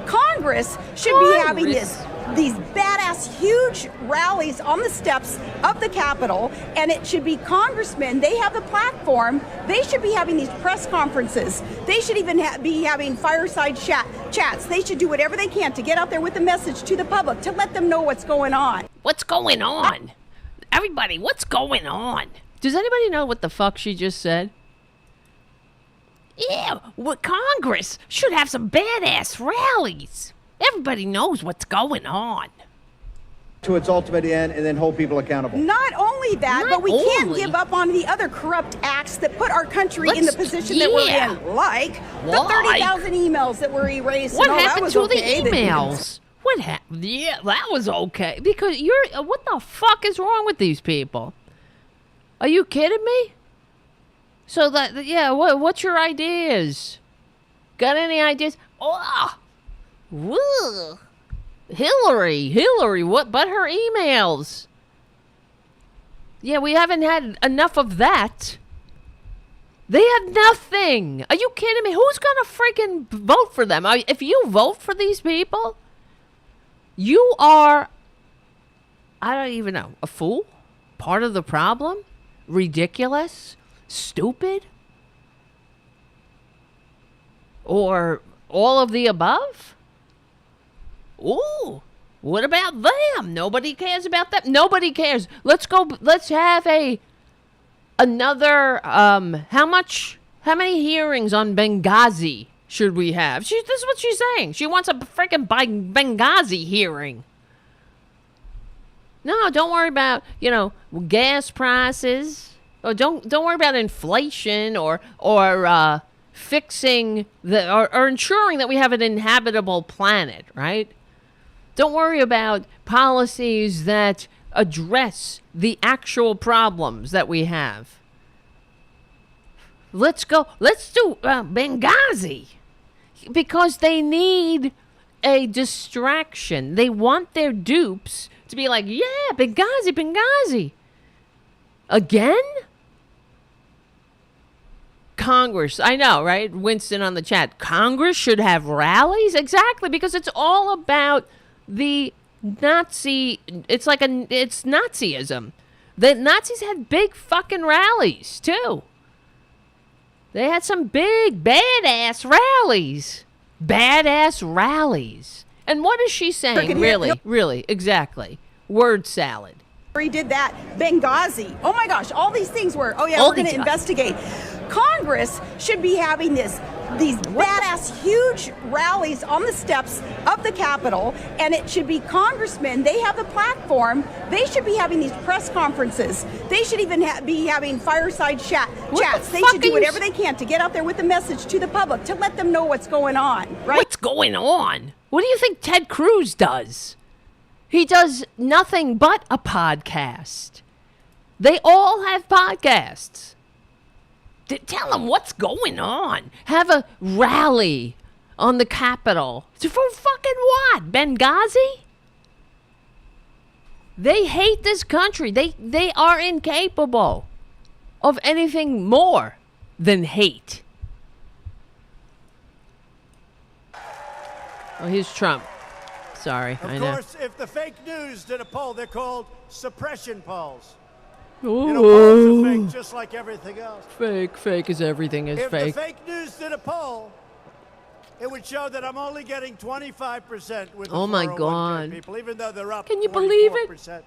Congress should be having these badass huge rallies on the steps of the Capitol, and it should be congressmen. They have the platform. They should be having these press conferences. They should even be having fireside chats. They should do whatever they can to get out there with the message to the public, to let them know what's going on. What's going on? Everybody, what's going on? Does anybody know what the fuck she just said? Yeah, well, Congress should have some badass rallies. Everybody knows what's going on. To its ultimate end and then hold people accountable. Not only that, but we can't give up on the other corrupt acts that put our country in the position that we're in, like the 30,000 emails that were erased. What and all happened that to was okay. the emails? What happened? Yeah, that was okay. Because what the fuck is wrong with these people? Are you kidding me? So what's your ideas? Got any ideas? Oh, woo. Hillary, what but her emails? Yeah, we haven't had enough of that. They have nothing. Are you kidding me? Who's gonna freaking vote for them? If you vote for these people, you are, I don't even know, a fool? Part of the problem? Ridiculous? Stupid? Or all of the above? Ooh, what about them? Nobody cares about them. Nobody cares. Let's have another, how many hearings on Benghazi should we have? This is what she's saying. She wants a freaking Benghazi hearing. No, don't worry about, gas prices. Or don't worry about inflation or fixing or ensuring that we have an inhabitable planet, right? Don't worry about policies that address the actual problems that we have. Let's do Benghazi. Because they need a distraction. They want their dupes to be like, yeah, Benghazi. Again? Congress, I know, right? Winston on the chat. Congress should have rallies? Exactly, because it's all about the Nazi, it's Nazism. The Nazis had big fucking rallies, too. They had some big, badass rallies. And what is she saying, really, exactly? Word salad. He did that. Benghazi. Oh my gosh, all these things were, we're going to investigate. Congress should be having these badass huge rallies on the steps of the Capitol, and it should be congressmen. They have the platform. They should be having these press conferences. They should even be having fireside chats. They should do whatever they can to get out there with the message to the public, to let them know what's going on, right? What's going on? What do you think Ted Cruz does? He does nothing but a podcast. They all have podcasts. Tell them what's going on. Have a rally on the Capitol. For fucking what? Benghazi? They hate this country. They are incapable of anything more than hate. Oh, here's Trump. Sorry, I know. Of course, if the fake news did a poll, they're called suppression polls. Ooh. Polls are fake, just like everything else. Fake as everything is fake. If the fake news did a poll, it would show that I'm only getting 25% with the Oh my 401k God. people, even though they're up. Can you believe it? 44%.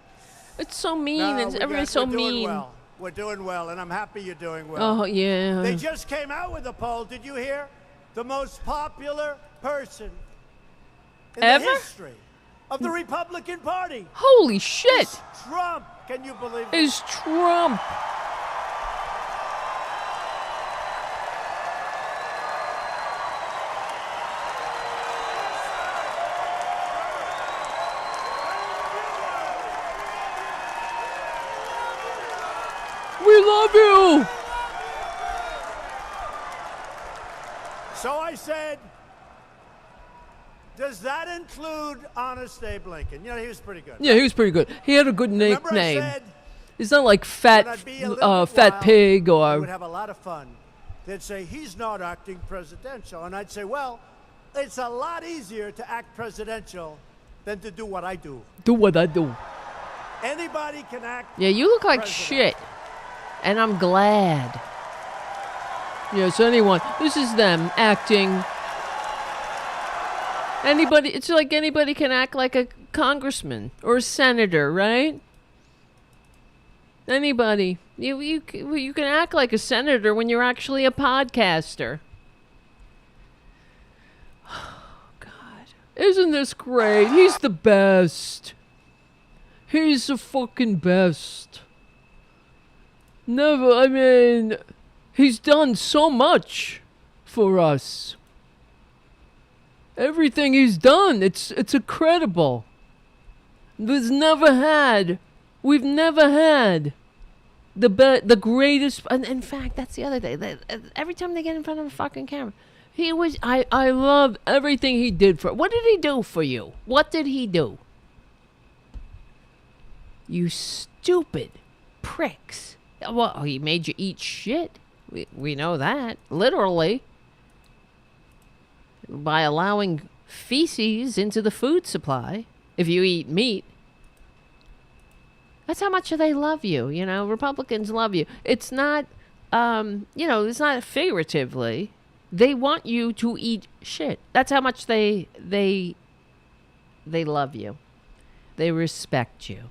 It's so mean. No, Everybody's so we're doing mean. well. We're doing well, and I'm happy you're doing well. Oh, yeah. They just came out with a poll. Did you hear? The most popular person in Ever? the history of the Republican Party. Holy shit. Is Trump. Can you believe it? Is Trump. We love you. So I said, does that include Honest Abe Lincoln? You know, he was pretty good. Yeah, he was pretty good. He had a good Remember I nickname. said, It's not like fat pig we or would have a lot of fun. They'd say, he's not acting presidential. And I'd say, well, it's a lot easier to act presidential than to do what I do. do what I do. Anybody can act Yeah, you look like president. shit. And I'm glad. Yes, anyone. This is them acting. Anybody, it's like anybody can act like a congressman or a senator, right? Anybody. You can act like a senator when you're actually a podcaster. Oh, God. Isn't this great? He's the best. He's the fucking best. Never, I mean, he's done so much for us. Everything he's done, it's incredible. We've never had the greatest, and in fact, that's the other thing. Every time they get in front of a fucking camera, I love everything he did for, what did he do for you? What did he do? You stupid pricks. Well, he made you eat shit. We know that. Literally. By allowing feces into the food supply. If you eat meat. That's how much they love you. You know, Republicans love you. It's not, it's not figuratively. They want you to eat shit. That's how much they love you. They respect you.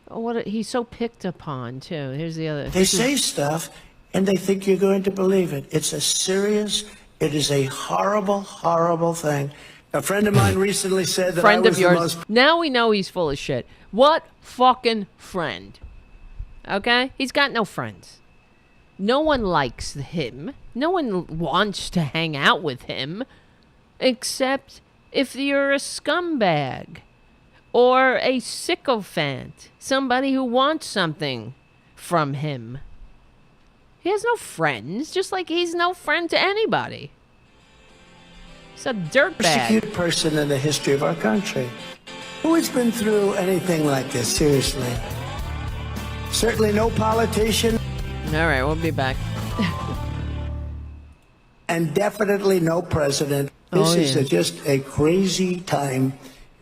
Oh, he's so picked upon, too. Here's the other. They say stuff, and they think you're going to believe it. It is a horrible, horrible thing. A friend of mine recently said that I was of yours. the most... Now we know he's full of shit. What fucking friend? Okay? He's got no friends. No one likes him. No one wants to hang out with him. Except if you're a scumbag. Or a sycophant. Somebody who wants something from him. He has no friends, just like he's no friend to anybody. He's a dirtbag. Persecuted person in the history of our country. Who has been through anything like this, seriously? Certainly no politician. All right, we'll be back. And definitely no president. This is just a crazy time.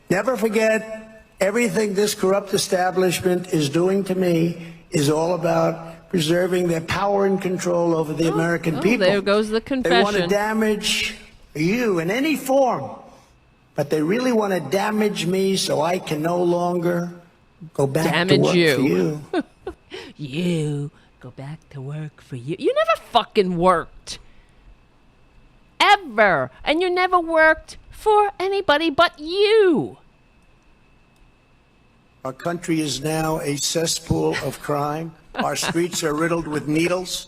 Never forget, everything this corrupt establishment is doing to me is all about preserving their power and control over the American people. There goes the confession. They want to damage you in any form, but they really want to damage me so I can no longer go back to work for you. You go back to work for you. You never fucking worked. Ever. And you never worked for anybody but you. Our country is now a cesspool of crime. Our streets are riddled with needles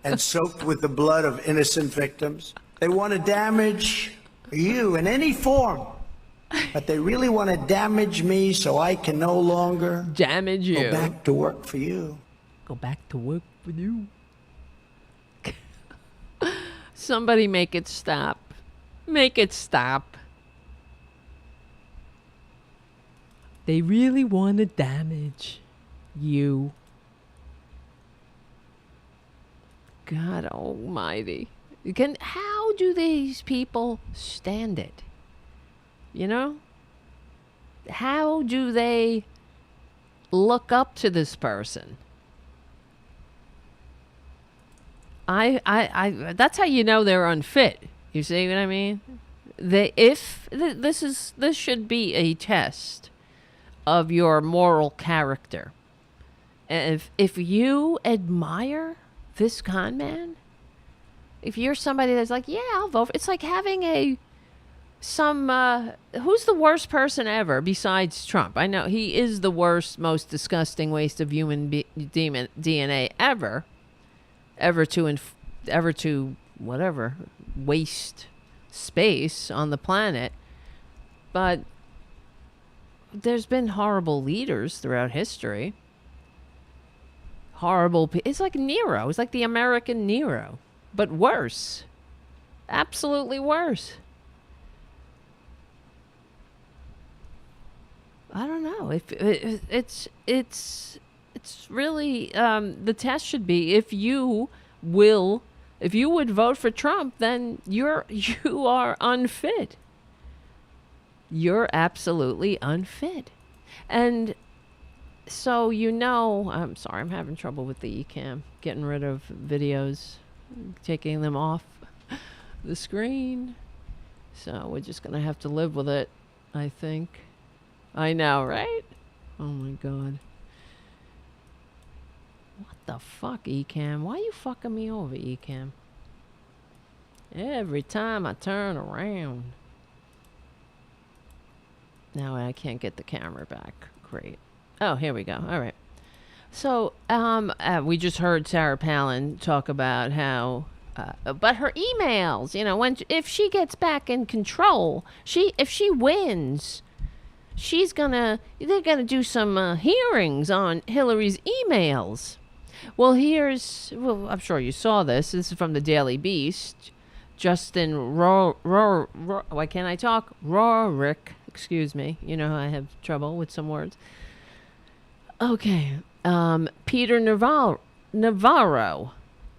and soaked with the blood of innocent victims. They want to damage you in any form, but they really want to damage me so I can no longer damage you. Go back to work for you. Go back to work for you. Somebody make it stop. Make it stop. They really want to damage you. God almighty. How do these people stand it? You know? How do they look up to this person? That's how you know they're unfit. You see what I mean? This should be a test of your moral character. If you admire this con man, if you're somebody that's like, yeah, I'll vote it's like having who's the worst person ever besides Trump? I know he is the worst, most disgusting waste of human DNA ever to whatever waste space on the planet. But there's been horrible leaders throughout history. It's like Nero. It's like the American Nero, but worse. Absolutely worse. I don't know. It's really the test should be if you would vote for Trump, then you are unfit. You're absolutely unfit. And so, I'm sorry, I'm having trouble with the eCam, getting rid of videos, taking them off the screen. So we're just going to have to live with it, I think. I know, right? Oh my God. What the fuck, eCam? Why are you fucking me over, eCam? Every time I turn around. Now I can't get the camera back. Great. Oh, here we go. All right. So, we just heard Sarah Palin talk about how, but her emails, if she gets back in control, if she wins, they're gonna do some hearings on Hillary's emails. Well, I'm sure you saw this. This is from the Daily Beast. Justin why can't I talk? Rorick. Excuse me. I have trouble with some words. Okay. Peter Navarro.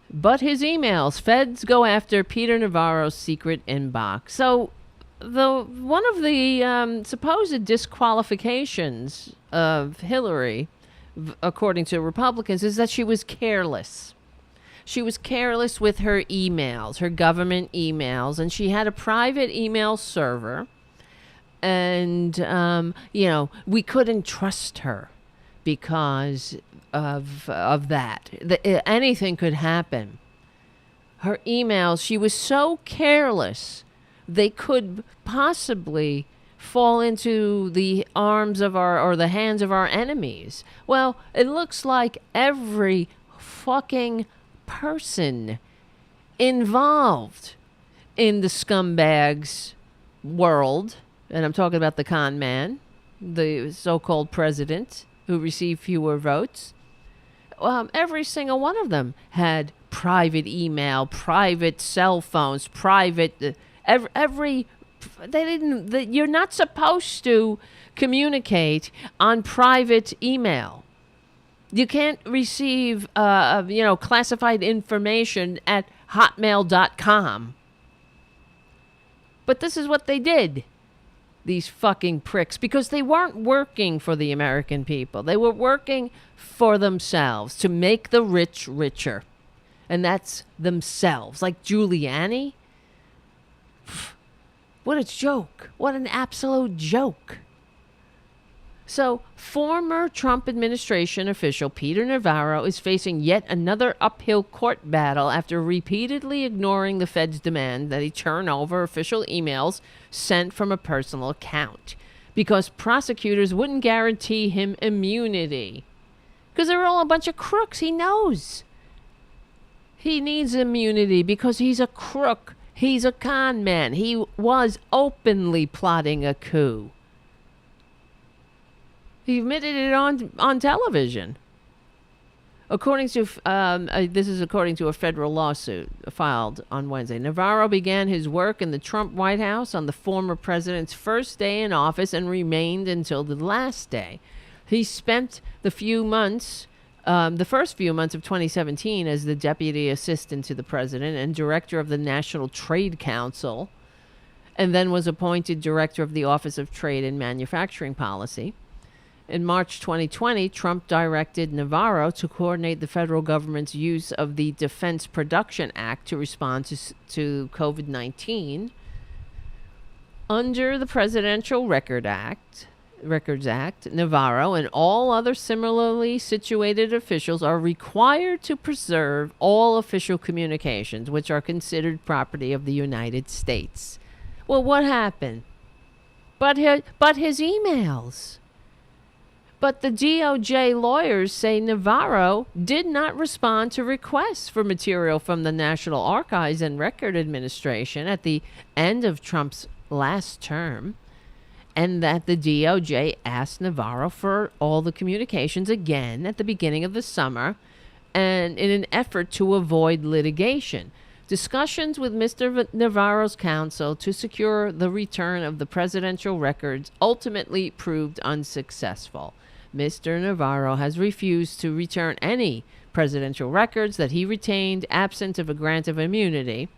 But his emails. Feds go after Peter Navarro's secret inbox. So, one of the supposed disqualifications of Hillary, according to Republicans, is that she was careless. She was careless with her emails, her government emails, and she had a private email server. And, we couldn't trust her because of that. Anything could happen. Her emails, she was so careless, they could possibly fall into the arms of the hands of our enemies. Well, it looks like every fucking person involved in the scumbags world, and I'm talking about the con man, the so-called president who received fewer votes, every single one of them had private email, private cell phones, private you're not supposed to communicate on private email. You can't receive classified information at hotmail.com. But this is what they did, these fucking pricks, because they weren't working for the American people. They were working for themselves to make the rich richer. And that's themselves. Like Giuliani. What a joke. What an absolute joke. So, former Trump administration official Peter Navarro is facing yet another uphill court battle after repeatedly ignoring the Fed's demand that he turn over official emails sent from a personal account because prosecutors wouldn't guarantee him immunity. Because they're all a bunch of crooks. He knows. He needs immunity because he's a crook. He's a con man. He was openly plotting a coup. He admitted it on television. According to this is according to a federal lawsuit filed on Wednesday. Navarro began his work in the Trump White House on the former president's first day in office and remained until the last day. He spent the first few months of 2017 as the deputy assistant to the president and director of the National Trade Council, and then was appointed director of the Office of Trade and Manufacturing Policy. In March 2020, Trump directed Navarro to coordinate the federal government's use of the Defense Production Act to respond to COVID-19. Under the Presidential Records Act, Navarro and all other similarly situated officials are required to preserve all official communications, which are considered property of the United States. Well, what happened? But his emails. But the DOJ lawyers say Navarro did not respond to requests for material from the National Archives and Record Administration at the end of Trump's last term, and that the DOJ asked Navarro for all the communications again at the beginning of the summer, and in an effort to avoid litigation. Discussions with Mr. Navarro's counsel to secure the return of the presidential records ultimately proved unsuccessful. Mr. Navarro has refused to return any presidential records that he retained absent of a grant of immunity.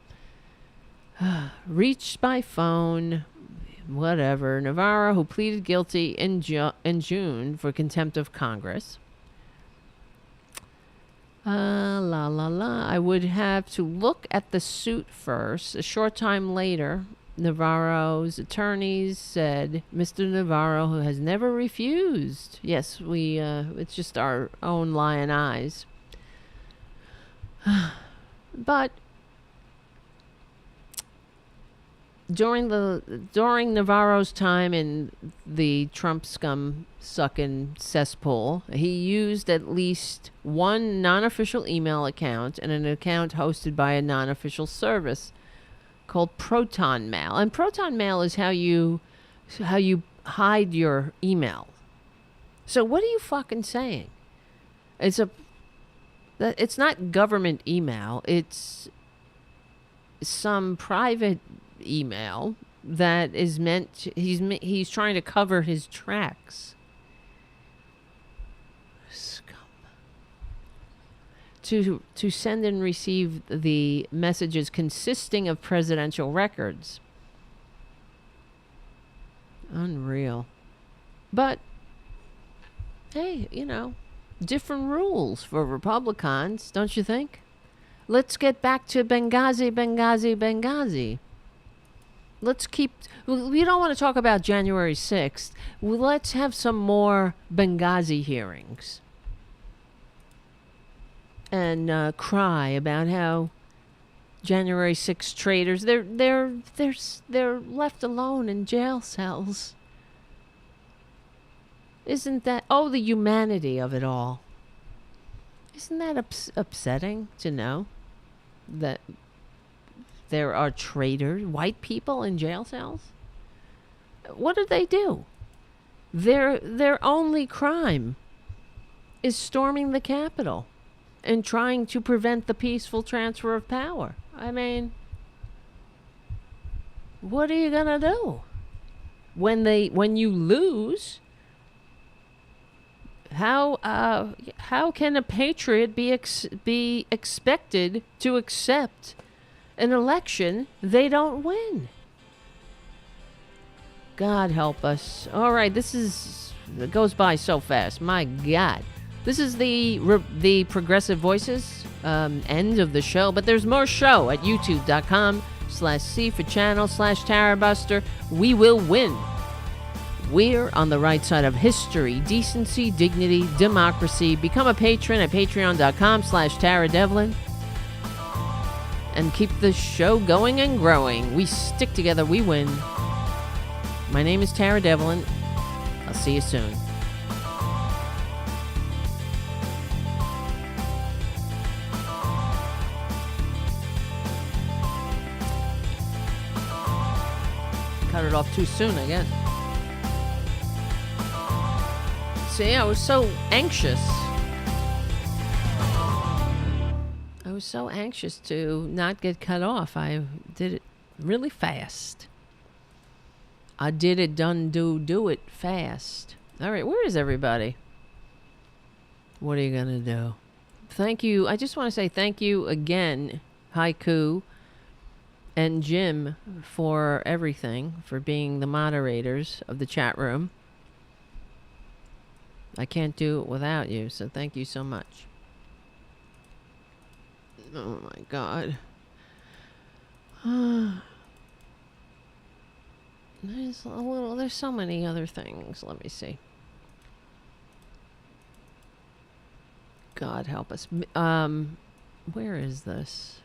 Reached by phone, whatever. Navarro, who pleaded guilty in June for contempt of Congress. I would have to look at the suit first. A short time later, Navarro's attorneys said Mr. Navarro, who has never refused. Yes, it's just our own lying eyes. But during Navarro's time in the Trump scum-sucking cesspool, he used at least one non-official email account and an account hosted by a non-official service called Proton Mail. And Proton Mail is how you hide your email. So what are you fucking saying? It's not government email. It's some private email that is meant he's trying to cover his tracks. Scum. To send and receive the messages consisting of presidential records. Unreal. But hey, different rules for Republicans, don't you think? Let's get back to Benghazi. We don't want to talk about January 6th. Let's have some more Benghazi hearings. And cry about how January 6th traitors, they're left alone in jail cells. Isn't that, the humanity of it all. Isn't that upsetting to know that there are traitors, white people in jail cells? What did they do? Their only crime is storming the Capitol and trying to prevent the peaceful transfer of power. I mean, what are you gonna do when you lose? How can a patriot be expected to accept an election they don't win? God help us. All right, it goes by so fast. My God. This is the Progressive Voices end of the show, but there's more show at youtube.com/C for channel/Tarabuster. We will win. We're on the right side of history, decency, dignity, democracy. Become a patron at patreon.com/TaraDevlin. And keep the show going and growing. We stick together, we win. My name is Tara Devlin. I'll see you soon. Cut it off too soon, I guess. See, I was so anxious. I was so anxious to not get cut off. I did it really fast. I did it, do it fast. All right, where is everybody? What are you going to do? Thank you. I just want to say thank you again, Haiku and Jim, for everything, for being the moderators of the chat room. I can't do it without you, so thank you so much. Oh my God. There's so many other things. Let me see. God help us. Where is this?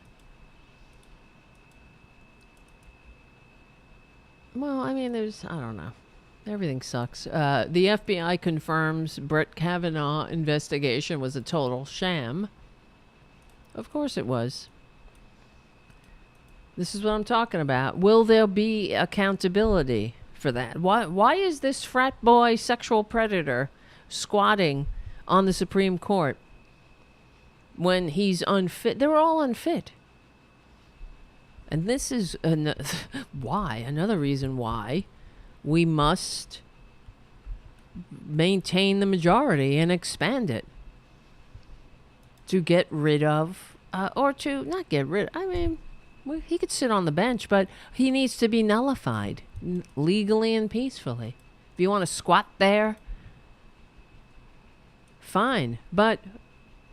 Well, I mean, I don't know. Everything sucks. The FBI confirms Brett Kavanaugh investigation was a total sham. Of course it was. This is what I'm talking about. Will there be accountability for that? Why is this frat boy sexual predator squatting on the Supreme Court when he's unfit? They're all unfit. And this is another reason why we must maintain the majority and expand it to get rid of, or to not get rid. I mean, he could sit on the bench, but he needs to be nullified legally and peacefully. If you want to squat there, fine. But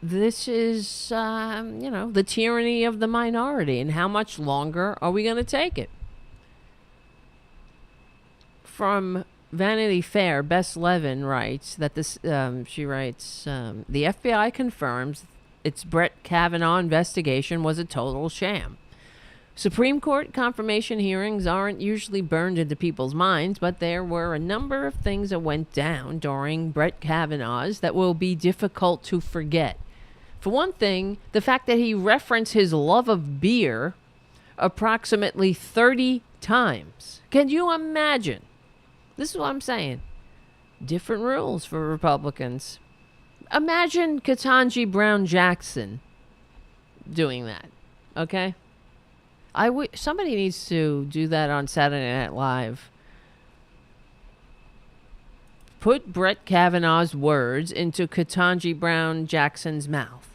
this is, the tyranny of the minority. And how much longer are we going to take it? From Vanity Fair, Bess Levin writes that the FBI confirms its Brett Kavanaugh investigation was a total sham. Supreme Court confirmation hearings aren't usually burned into people's minds, but there were a number of things that went down during Brett Kavanaugh's that will be difficult to forget. For one thing, the fact that he referenced his love of beer approximately 30 times. Can you imagine? This is what I'm saying. Different rules for Republicans. Imagine Ketanji Brown Jackson doing that. Okay? Somebody needs to do that on Saturday Night Live. Put Brett Kavanaugh's words into Ketanji Brown Jackson's mouth.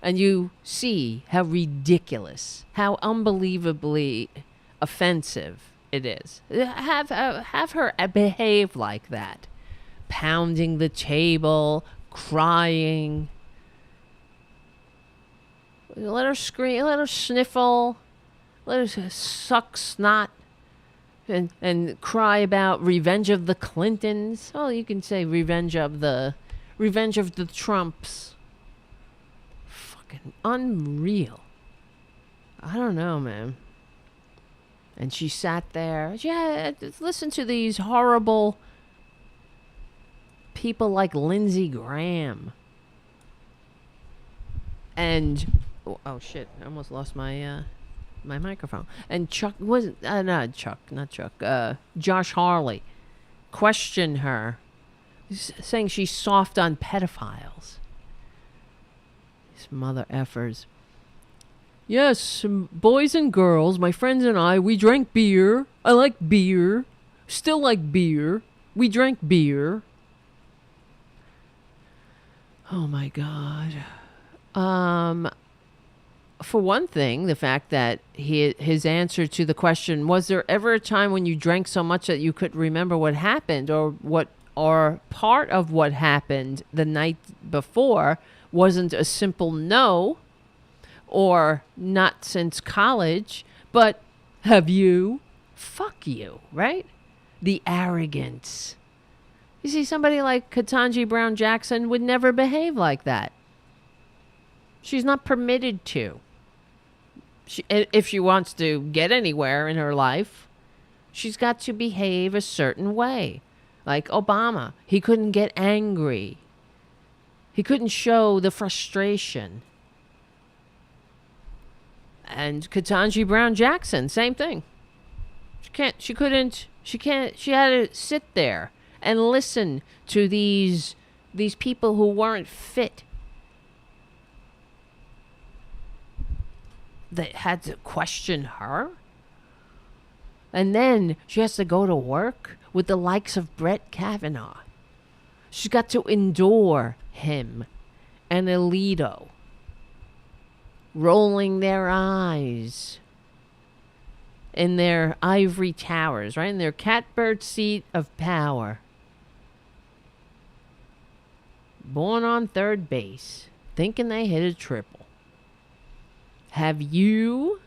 And you see how ridiculous, how unbelievably offensive it is. Have her behave like that. Pounding the table, crying. Let her scream, let her sniffle, let her suck snot, and cry about revenge of the Clintons. Oh, you can say revenge of the Trumps. Fucking unreal. I don't know, man. And she sat there. Yeah, listen to these horrible people like Lindsey Graham. And oh shit! I almost lost my my microphone. And Chuck was not Chuck. Josh Hawley questioned her, saying she's soft on pedophiles. These mother effers. Yes, boys and girls, my friends and I, we drank beer. I like beer. Still like beer. We drank beer. Oh my God. For one thing, the fact that his answer to the question, was there ever a time when you drank so much that you couldn't remember what happened or part of what happened the night before, wasn't a simple no or not since college, but have you? Fuck you, right? The arrogance. You see, somebody like Ketanji Brown Jackson would never behave like that. She's not permitted to. If she wants to get anywhere in her life, she's got to behave a certain way. Like Obama, he couldn't get angry. He couldn't show the frustration. And Ketanji Brown Jackson, same thing. She had to sit there and listen to these people who weren't fit. That had to question her. And then she has to go to work with the likes of Brett Kavanaugh. She's got to endure him and Alito rolling their eyes in their ivory towers, right? In their catbird seat of power. born on third base, thinking they hit a triple. Have you?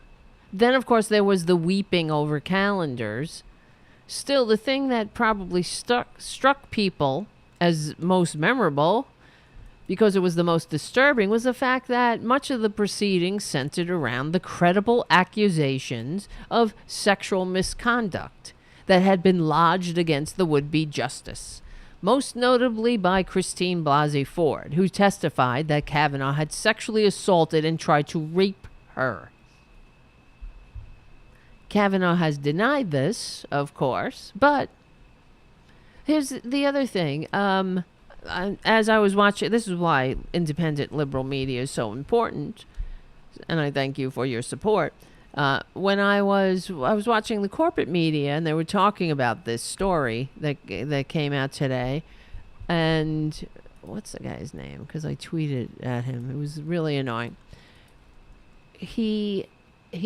Then, of course, there was the weeping over calendars. Still, the thing that probably struck people as most memorable, because it was the most disturbing, was the fact that much of the proceedings centered around the credible accusations of sexual misconduct that had been lodged against the would-be justice, most notably by Christine Blasey Ford, who testified that Kavanaugh had sexually assaulted and tried to rape her. Kavanaugh has denied this, of course, but here's the other thing. As I was watching, this is why independent liberal media is so important, and I thank you for your support. When I was watching the corporate media, and they were talking about this story that came out today, and what's the guy's name? Because I tweeted at him. It was really annoying. He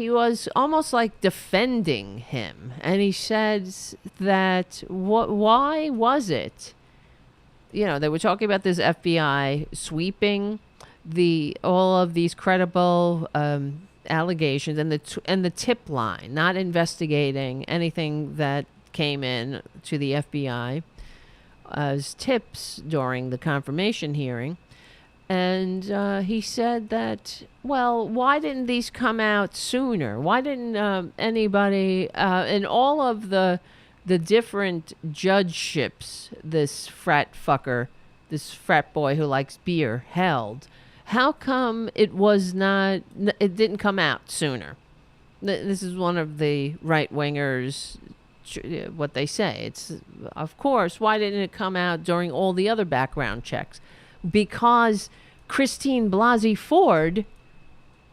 was almost like defending him, and he said that why was it? You know, they were talking about this FBI sweeping all of these credible allegations and the tip line, not investigating anything that came in to the FBI as tips during the confirmation hearing. And he said that, well, why didn't these come out sooner? Why didn't anybody in all of the different judgeships this frat boy who likes beer held, how come it didn't come out sooner? This is one of the right-wingers, what they say. It's, of course, why didn't it come out during all the other background checks? Because Christine Blasey Ford,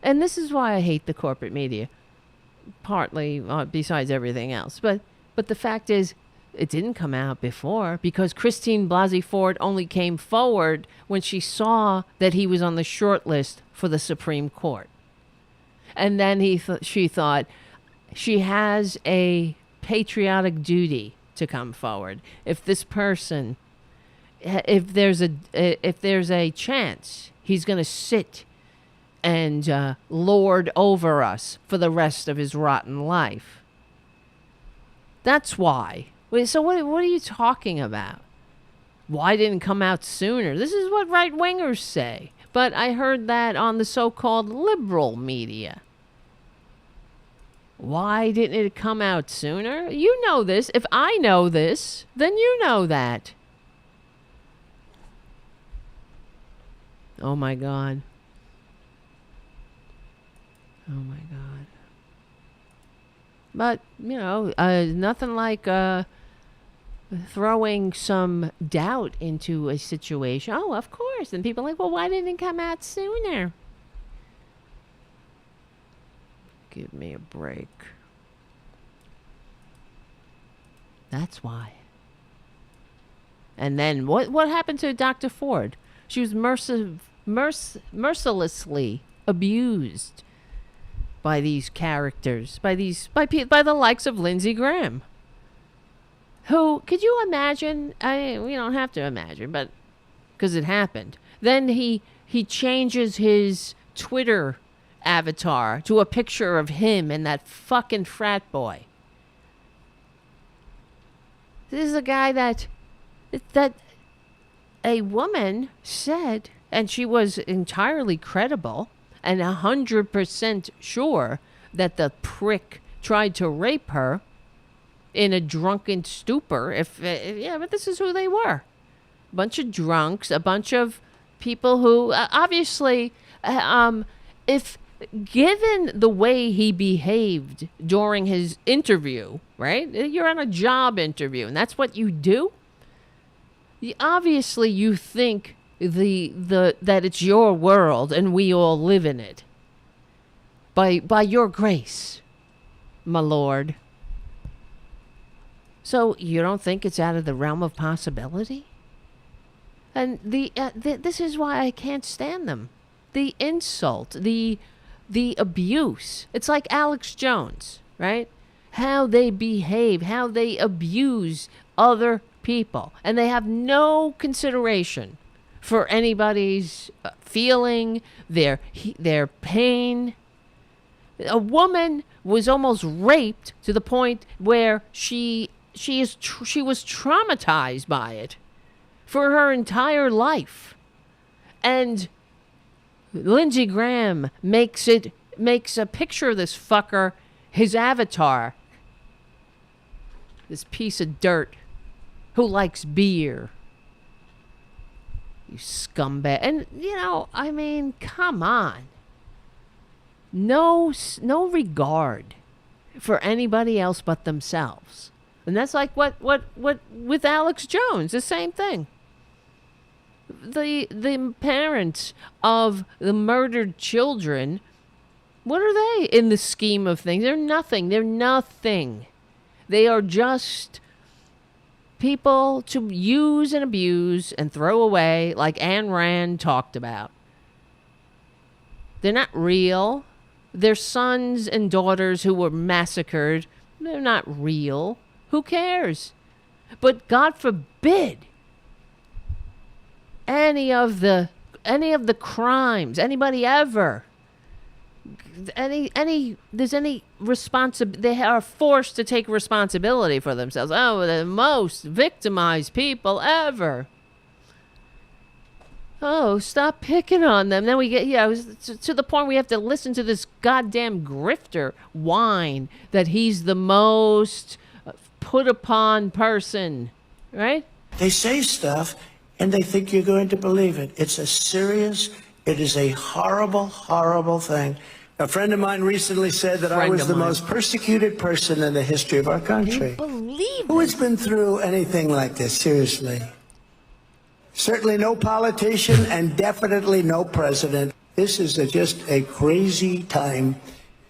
and this is why I hate the corporate media, partly besides everything else, but the fact is, it didn't come out before because Christine Blasey Ford only came forward when she saw that he was on the short list for the Supreme Court. And then she thought she has a patriotic duty to come forward. If this person, if there's a chance, he's going to sit and lord over us for the rest of his rotten life. That's why. Wait, so what are you talking about? Why didn't it come out sooner? This is what right-wingers say. But I heard that on the so-called liberal media. Why didn't it come out sooner? You know this. If I know this, then you know that. Oh, my God. Oh, my God. But, you know, nothing like throwing some doubt into a situation. Oh, of course. And people are like, well, why didn't it come out sooner? Give me a break. That's why. And then what happened to Dr. Ford? She was mercilessly abused by these characters, by the likes of Lindsey Graham. Who, could you imagine? We don't have to imagine, but because it happened. Then he changes his Twitter avatar to a picture of him and that fucking frat boy. This is a guy that a woman said, and she was entirely credible and 100% sure that the prick tried to rape her in a drunken stupor. But this is who they were. A bunch of drunks, a bunch of people who obviously, if given the way he behaved during his interview, right? You're on a job interview, and that's what you do. Obviously, you think that it's your world and we all live in it. By your grace, my lord. So you don't think it's out of the realm of possibility? And this is why I can't stand them. The insult, the abuse. It's like Alex Jones, right? How they behave, how they abuse other people. And they have no consideration for anybody's feeling, their pain. A woman was almost raped to the point where she was traumatized by it for her entire life. And Lindsey Graham makes a picture of this fucker, his avatar, this piece of dirt who likes beer. You scumbag. And, I mean, come on. No regard for anybody else but themselves. And that's like what with Alex Jones, the same thing. The parents of the murdered children, what are they in the scheme of things? They're nothing. They are just people to use and abuse and throw away, like Ayn Rand talked about. They're not real. Their sons and daughters who were massacred, they're not real. Who cares? But God forbid any of the crimes, anybody ever, there's any they are forced to take responsibility for themselves. Oh, the most victimized people ever. Oh, stop picking on them. Then we get, to the point we have to listen to this goddamn grifter whine that he's the most put upon person, right? They say stuff and they think you're going to believe it. It is a horrible, horrible thing. A friend of mine recently said that I was the most persecuted person in the history of our country. Who has been through anything like this, seriously? Certainly no politician and definitely no president. This is just a crazy time.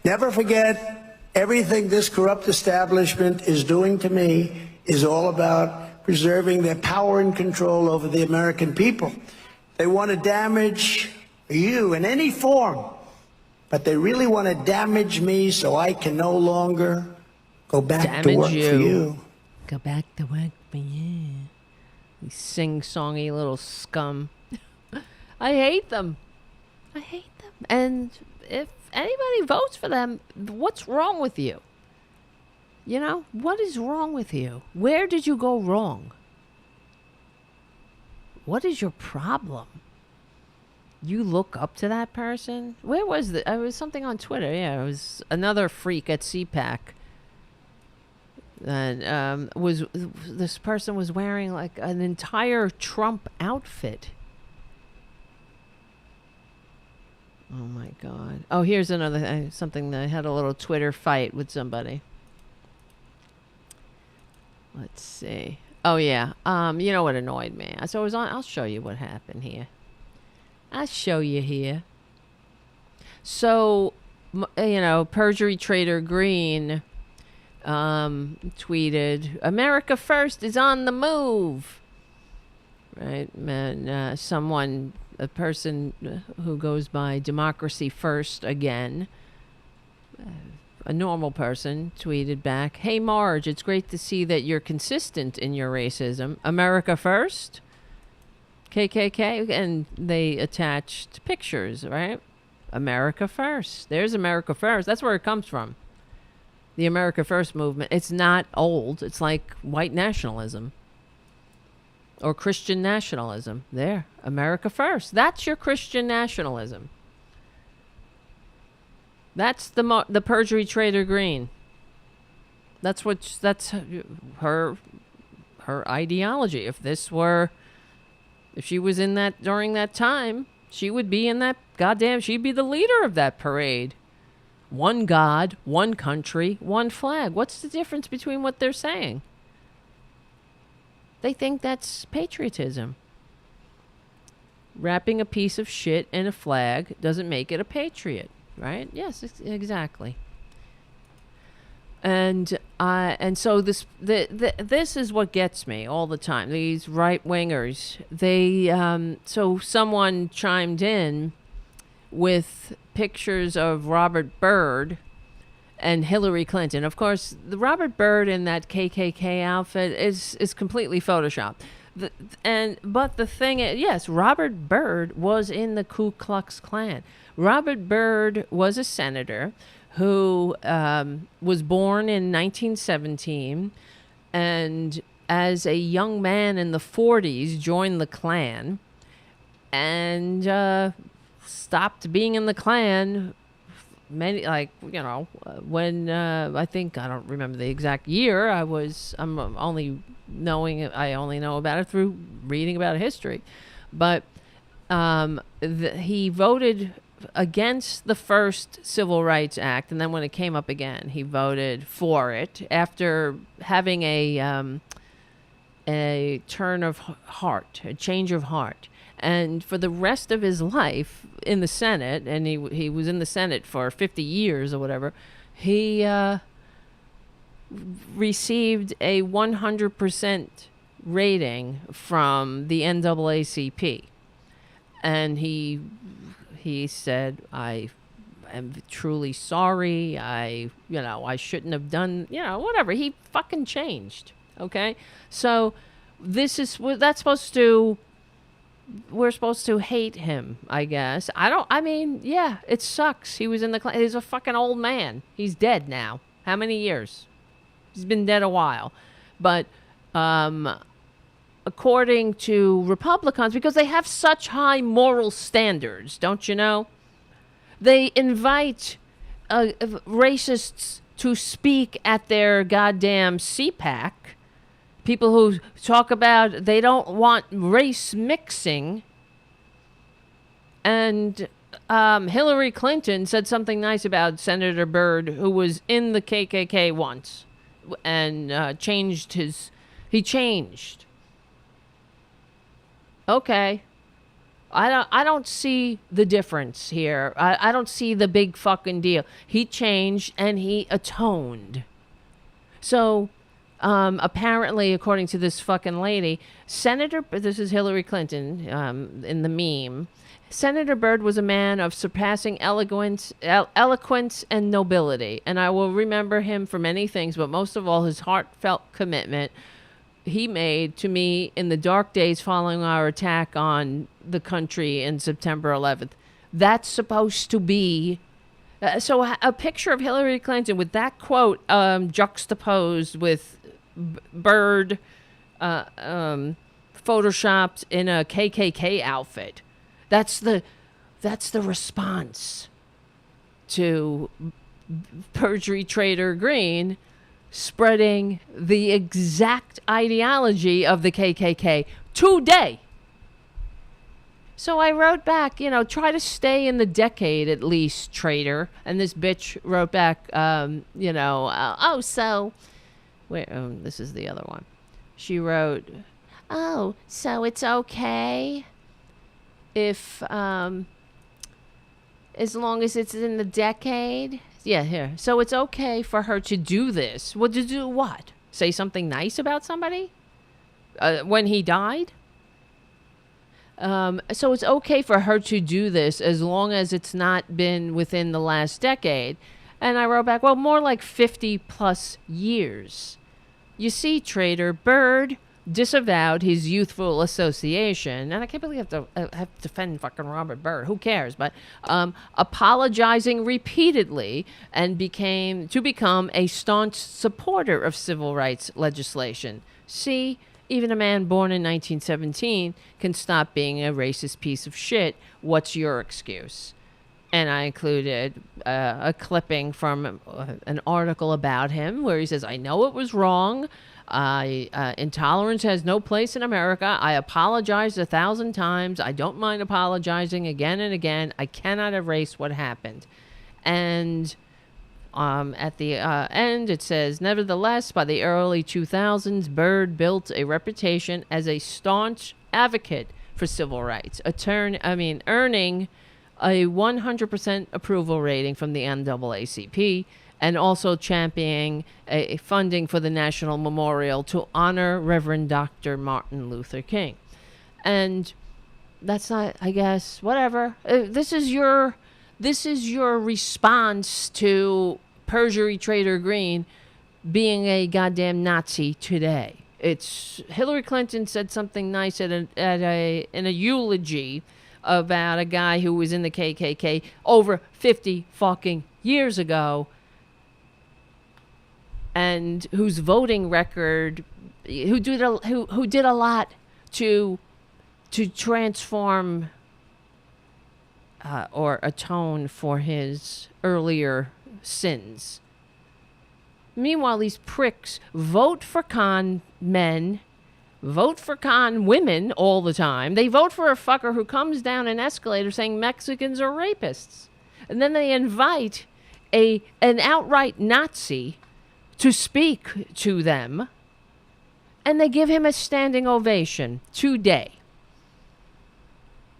Never forget, everything this corrupt establishment is doing to me is all about preserving their power and control over the American people. They want to damage you in any form, but they really want to damage me so I can no longer go back to work for you. Go back to work for you. You sing-songy little scum. I hate them. And if anybody votes for them, what's wrong with you? What is wrong with you? Where did you go wrong? What is your problem? You look up to that person? Where was it? It was something on Twitter. Yeah, it was another freak at CPAC. And this person was wearing like an entire Trump outfit. Oh my God. Oh, here's another something that I had a little Twitter fight with somebody. Let's see. Oh yeah. You know what annoyed me? So I was on. I'll show you what happened here. I'll show you here. So, perjury trader Green tweeted, "America First is on the move." Right, and a person who goes by Democracy First again, a normal person, tweeted back, "Hey Marge, it's great to see that you're consistent in your racism. America First? KKK?" And they attached pictures, right? America First. There's America First. That's where it comes from. The America First movement. It's not old. It's like white nationalism or Christian nationalism. There, America First. That's your Christian nationalism. That's the perjury trader Green. That's her ideology. If she was in that during that time, she would be in that she'd be the leader of that parade. One God, one country, one flag. What's the difference between what they're saying? They think that's patriotism. Wrapping a piece of shit in a flag doesn't make it a patriot, right? Yes, exactly. And so this is what gets me all the time. These right wingers, so someone chimed in with pictures of Robert Byrd and Hillary Clinton. Of course, the Robert Byrd in that KKK outfit is completely photoshopped. But the thing is, yes, Robert Byrd was in the Ku Klux Klan. Robert Byrd was a senator who was born in 1917, and as a young man in the 40s joined the Klan and stopped being in the Klan when I think, I don't remember the exact year. I only know about it through reading about history, but he voted against the first Civil Rights Act, and then when it came up again, he voted for it after having a turn of heart, a change of heart. And for the rest of his life in the Senate, and he was in the Senate for 50 years or whatever, he received a 100% rating from the NAACP. And he said, I am truly sorry. I shouldn't have done, whatever. He fucking changed. Okay? So we're supposed to hate him, I guess. Yeah, it sucks. He was in the Klan. He's a fucking old man. He's dead now. How many years? He's been dead a while. But according to Republicans, because they have such high moral standards, don't you know? They invite racists to speak at their goddamn CPAC. People who talk about they don't want race mixing. And Hillary Clinton said something nice about Senator Byrd, who was in the KKK once and changed. Okay. I don't see the difference here. I don't see the big fucking deal. He changed and he atoned. So apparently, according to this fucking lady, this is Hillary Clinton in the meme, Senator Byrd was a man of surpassing eloquence and nobility, and I will remember him for many things, but most of all his heartfelt commitment he made to me in the dark days following our attack on the country in September 11th. That's supposed to be... so a picture of Hillary Clinton with that quote juxtaposed with Byrd photoshopped in a KKK outfit. That's the response to perjury trader Green spreading the exact ideology of the KKK today. So I wrote back, try to stay in the decade at least, traitor. And this bitch wrote back, this is the other one. She wrote, oh, so it's okay if, as long as it's in the decade? Yeah, here. So it's okay for her to do this. Well, to do what? Say something nice about somebody? When he died? So it's okay for her to do this as long as it's not been within the last decade. And I wrote back, well, more like 50 plus years. You see, traitor, Byrd disavowed his youthful association, and I can't believe I have to defend fucking Robert Byrd. Who cares? But apologizing repeatedly and become a staunch supporter of civil rights legislation. See, even a man born in 1917 can stop being a racist piece of shit. What's your excuse? And I included a clipping from an article about him where he says, I know it was wrong. Intolerance has no place in America. I apologized 1,000 times. I don't mind apologizing again and again. I cannot erase what happened. And at the end, it says, nevertheless, by the early 2000s, Byrd built a reputation as a staunch advocate for civil rights, earning a 100% approval rating from the NAACP, and also championing a funding for the National Memorial to honor Reverend Dr. Martin Luther King. And that's not, I guess, whatever. This is your response to perjury trader Green being a goddamn Nazi today. It's Hillary Clinton said something nice in a eulogy about a guy who was in the KKK over 50 fucking years ago, and whose voting record, who did a lot to transform or atone for his earlier sins. Meanwhile, these pricks vote for con men, vote for con women all the time. They vote for a fucker who comes down an escalator saying Mexicans are rapists. And then they invite an outright Nazi to speak to them, and they give him a standing ovation today.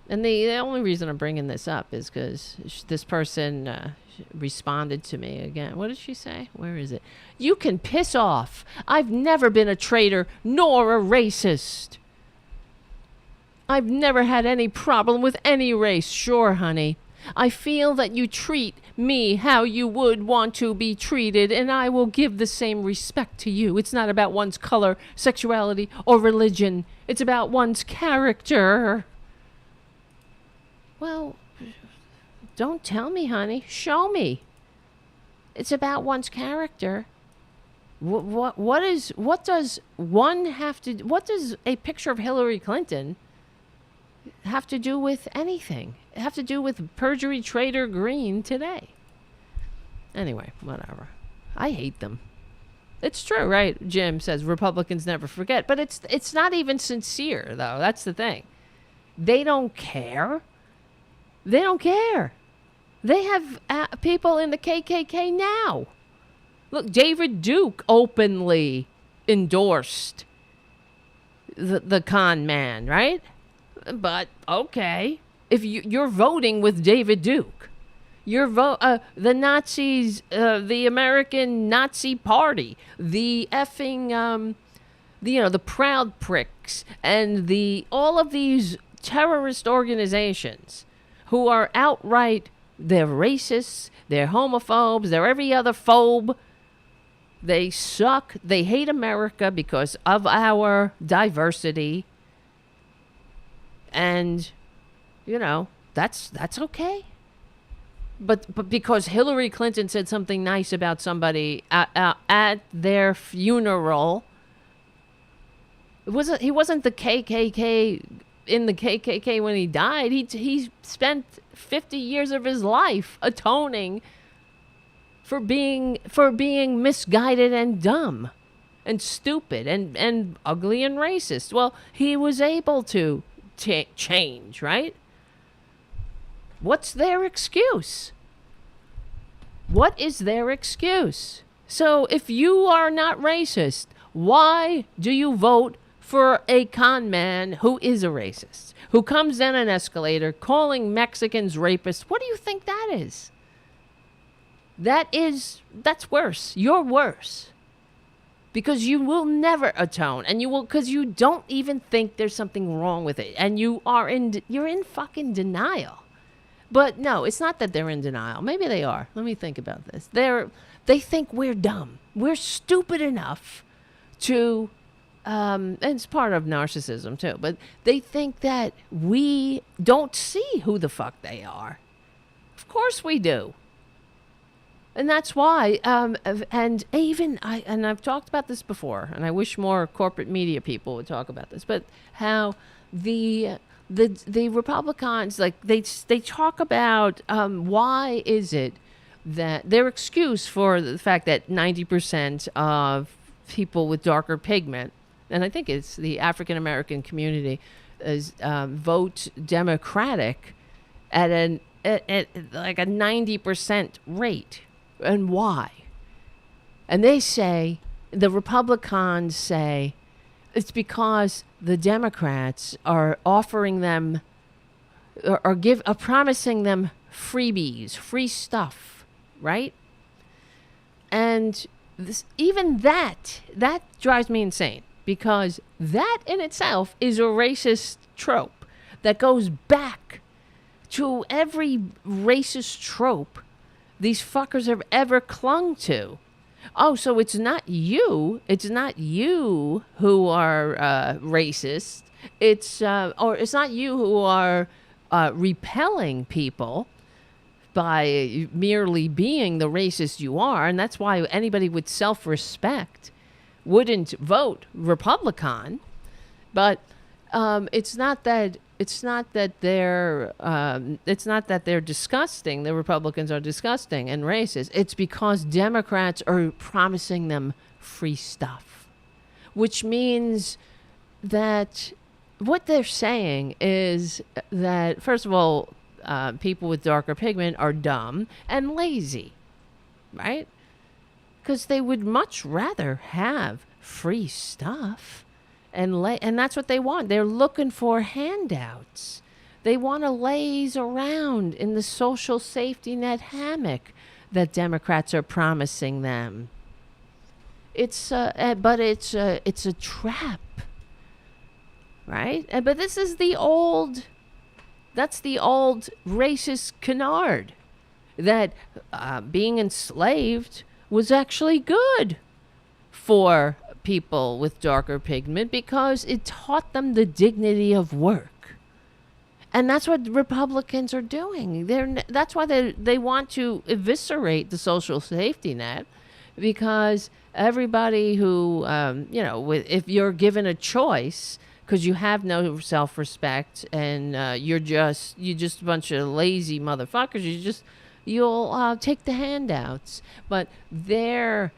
And the only reason I'm bringing this up is because this person responded to me again. What did she say? Where is it? You can piss off. I've never been a traitor nor a racist. I've never had any problem with any race. Sure, honey. I feel that you treat me how you would want to be treated, and I will give the same respect to you. It's not about one's color, sexuality, or religion. It's about one's character. Well, don't tell me, honey. Show me. It's about one's character. What does a picture of Hillary Clinton have to do with anything? Have to do with perjury, traitor, green today? Anyway, whatever. I hate them. It's true, right? Jim says Republicans never forget, but it's not even sincere, though. That's the thing. They don't care. They don't care. They have people in the KKK now. Look, David Duke openly endorsed the con man, right? But okay, if you're voting with David Duke, you're the Nazis, the American Nazi Party, the effing the Proud Pricks, and all of these terrorist organizations who are outright, they're racists, they're homophobes, they're every other phobe. They suck. They hate America because of our diversity. And, that's okay. But because Hillary Clinton said something nice about somebody at their funeral, he wasn't the KKK in the KKK when he died. He spent 50 years of his life atoning for being misguided and dumb and stupid and ugly and racist. Well, he was able to change, right? What's their excuse? What is their excuse? So if you are not racist, why do you vote for a con man who is a racist, who comes down an escalator calling Mexicans rapists? What do you think that is? That's worse. You're worse. Because you will never atone, and because you don't even think there's something wrong with it, and you're in fucking denial. But no, it's not that they're in denial. Maybe they are. Let me think about this. They think we're dumb. We're stupid enough to, and it's part of narcissism too, but they think that we don't see who the fuck they are. Of course we do. And that's why, and I've talked about this before, and I wish more corporate media people would talk about this, but how the Republicans, like, they talk about why is it that their excuse for the fact that 90% of people with darker pigment, and I think it's the African American community, is vote Democratic at like a 90% rate. And why? And they say, the Republicans say, it's because the Democrats are offering them are promising them freebies, free stuff, right? And that drives me insane, because that in itself is a racist trope that goes back to every racist trope these fuckers have ever clung to, Oh, so it's not you. It's not you who are racist. It's not you who are repelling people by merely being the racist you are, and that's why anybody with self-respect wouldn't vote Republican. But it's not that they're disgusting. The Republicans are disgusting and racist. It's because Democrats are promising them free stuff, which means that what they're saying is that, first of all, people with darker pigment are dumb and lazy, right? Because they would much rather have free stuff. And that's what they want. They're looking for handouts. They want to laze around in the social safety net hammock that Democrats are promising them. But it's a trap, right? But this is that's the old racist canard, that being enslaved was actually good for people with darker pigment because it taught them the dignity of work. And that's what Republicans are doing. That's why they want to eviscerate the social safety net, because everybody who, if you're given a choice, because you have no self-respect and you're just a bunch of lazy motherfuckers, you'll take the handouts. But they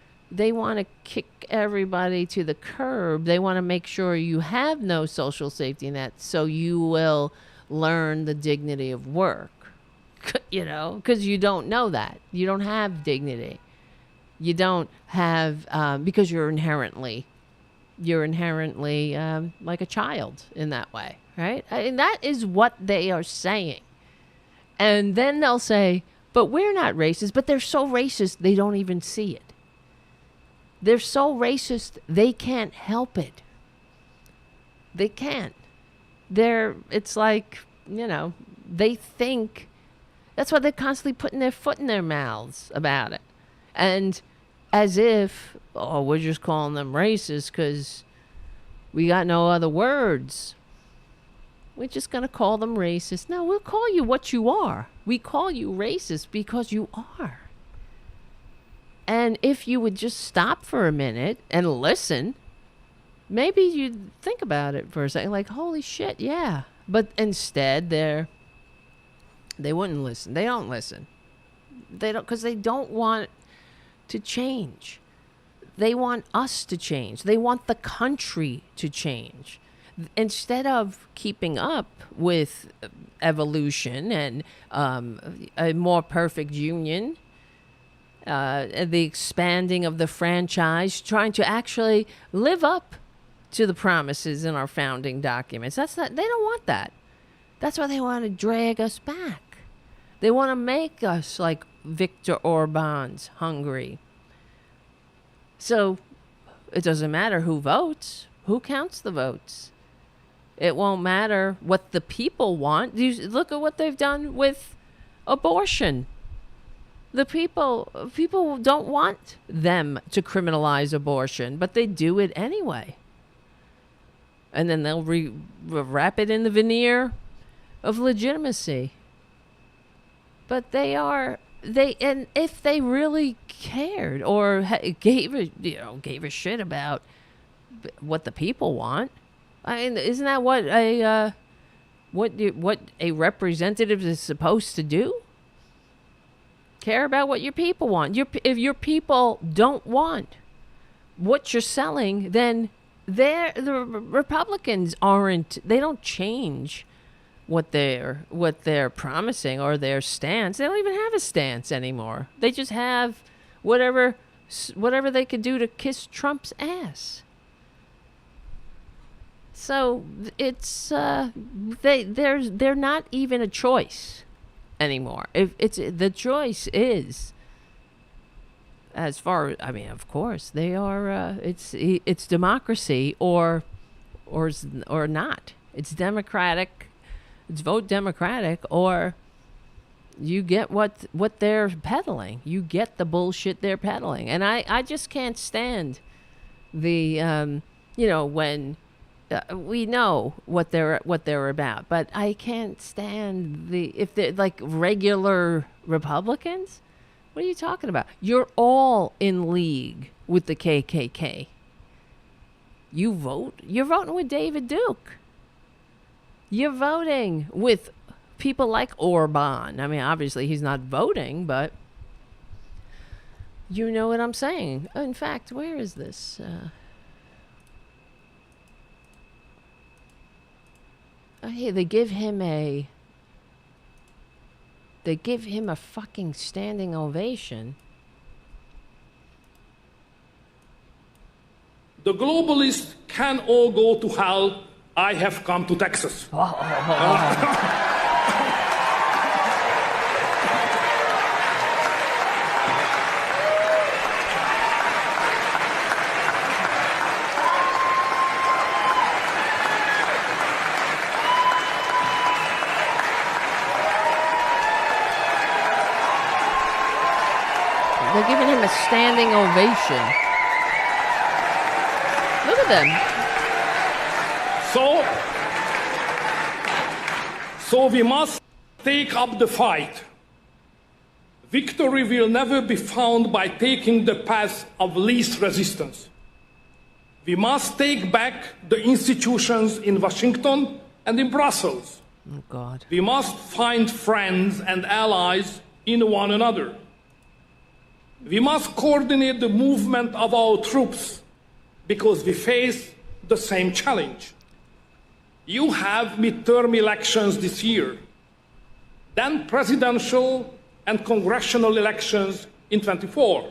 want to kick everybody to the curb. They want to make sure you have no social safety net, so you will learn the dignity of work, because you don't know that. You don't have dignity. You don't have, because you're inherently like a child in that way, right? And that is what they are saying. And then they'll say, but we're not racist. But they're so racist, they don't even see it. They're so racist, they can't help it. They can't. It's like, they think, that's why they're constantly putting their foot in their mouths about it. And as if, we're just calling them racist because we got no other words. We're just going to call them racist. No, we'll call you what you are. We call you racist because you are. And if you would just stop for a minute and listen, maybe you'd think about it for a second, like, holy shit, yeah. But instead, they wouldn't listen. They don't listen. They don't, because they don't want to change. They want us to change. They want the country to change. Instead of keeping up with evolution and a more perfect union, the expanding of the franchise, trying to actually live up to the promises in our founding documents. They don't want that. That's why they want to drag us back. They want to make us like Viktor Orbán's Hungary. So it doesn't matter who votes. Who counts the votes? It won't matter what the people want. Look at what they've done with abortion. The people don't want them to criminalize abortion, but they do it anyway. And then they'll wrap it in the veneer of legitimacy. But and if they really cared or gave a shit about what the people want, I mean, isn't that what a representative is supposed to do? Care about what your people want. If your people don't want what you're selling, then the Republicans they don't change what they're promising or their stance. They don't even have a stance anymore. They just have whatever they could do to kiss Trump's ass. So it's they're not even a choice anymore. If the choice is, as far, I mean, of course they are. It's democracy or not. It's democratic. It's vote Democratic or You get what they're peddling. You get the bullshit they're peddling. And I just can't stand the, when we know what they're about. But I can't stand if they're like regular Republicans. What are you talking about? You're all in league with the KKK. You're voting with David Duke. You're voting with people like Orbán. I mean, obviously he's not voting, but you know what I'm saying. In fact, where is this? Hey, they give him a fucking standing ovation. The globalists can all go to hell. I have come to Texas. They're giving him a standing ovation. Look at them. So we must take up the fight. Victory will never be found by taking the path of least resistance. We must take back the institutions in Washington and in Brussels. Oh, God. We must find friends and allies in one another. We must coordinate the movement of our troops because we face the same challenge. You have midterm elections this year, then presidential and congressional elections in 24,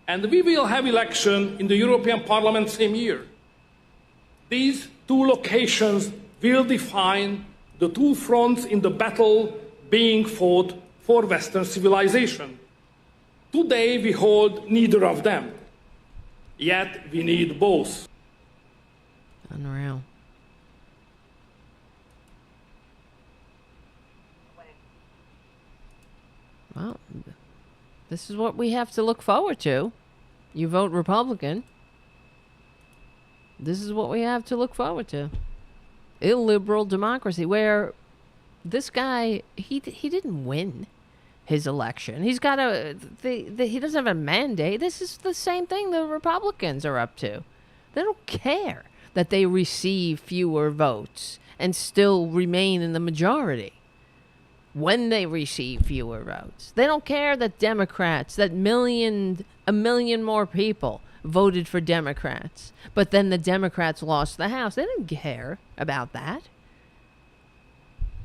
and we will have election in the European Parliament same year. These two locations will define the two fronts in the battle being fought for Western civilization. Today we hold neither of them, yet we need both. Unreal. Well, this is what we have to look forward to. You vote Republican. This is what we have to look forward to. Illiberal democracy, where this guy, he didn't win his election. He's got he doesn't have a mandate. This is the same thing the Republicans are up to. They don't care that they receive fewer votes and still remain in the majority when they receive fewer votes. They don't care that Democrats, a million more people voted for Democrats, but then the Democrats lost the House. They didn't care about that.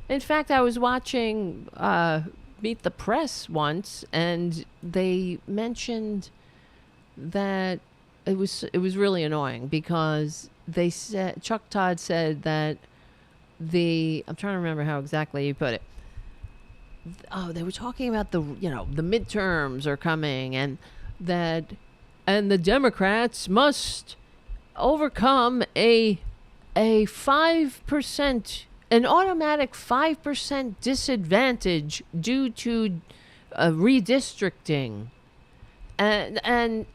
In fact, I was watching Meet the Press once, and they mentioned that it was really annoying because they said, Chuck Todd said that I'm trying to remember how exactly he put it. Oh, they were talking about the midterms are coming, and the Democrats must overcome a 5%, an automatic 5% disadvantage due to redistricting, and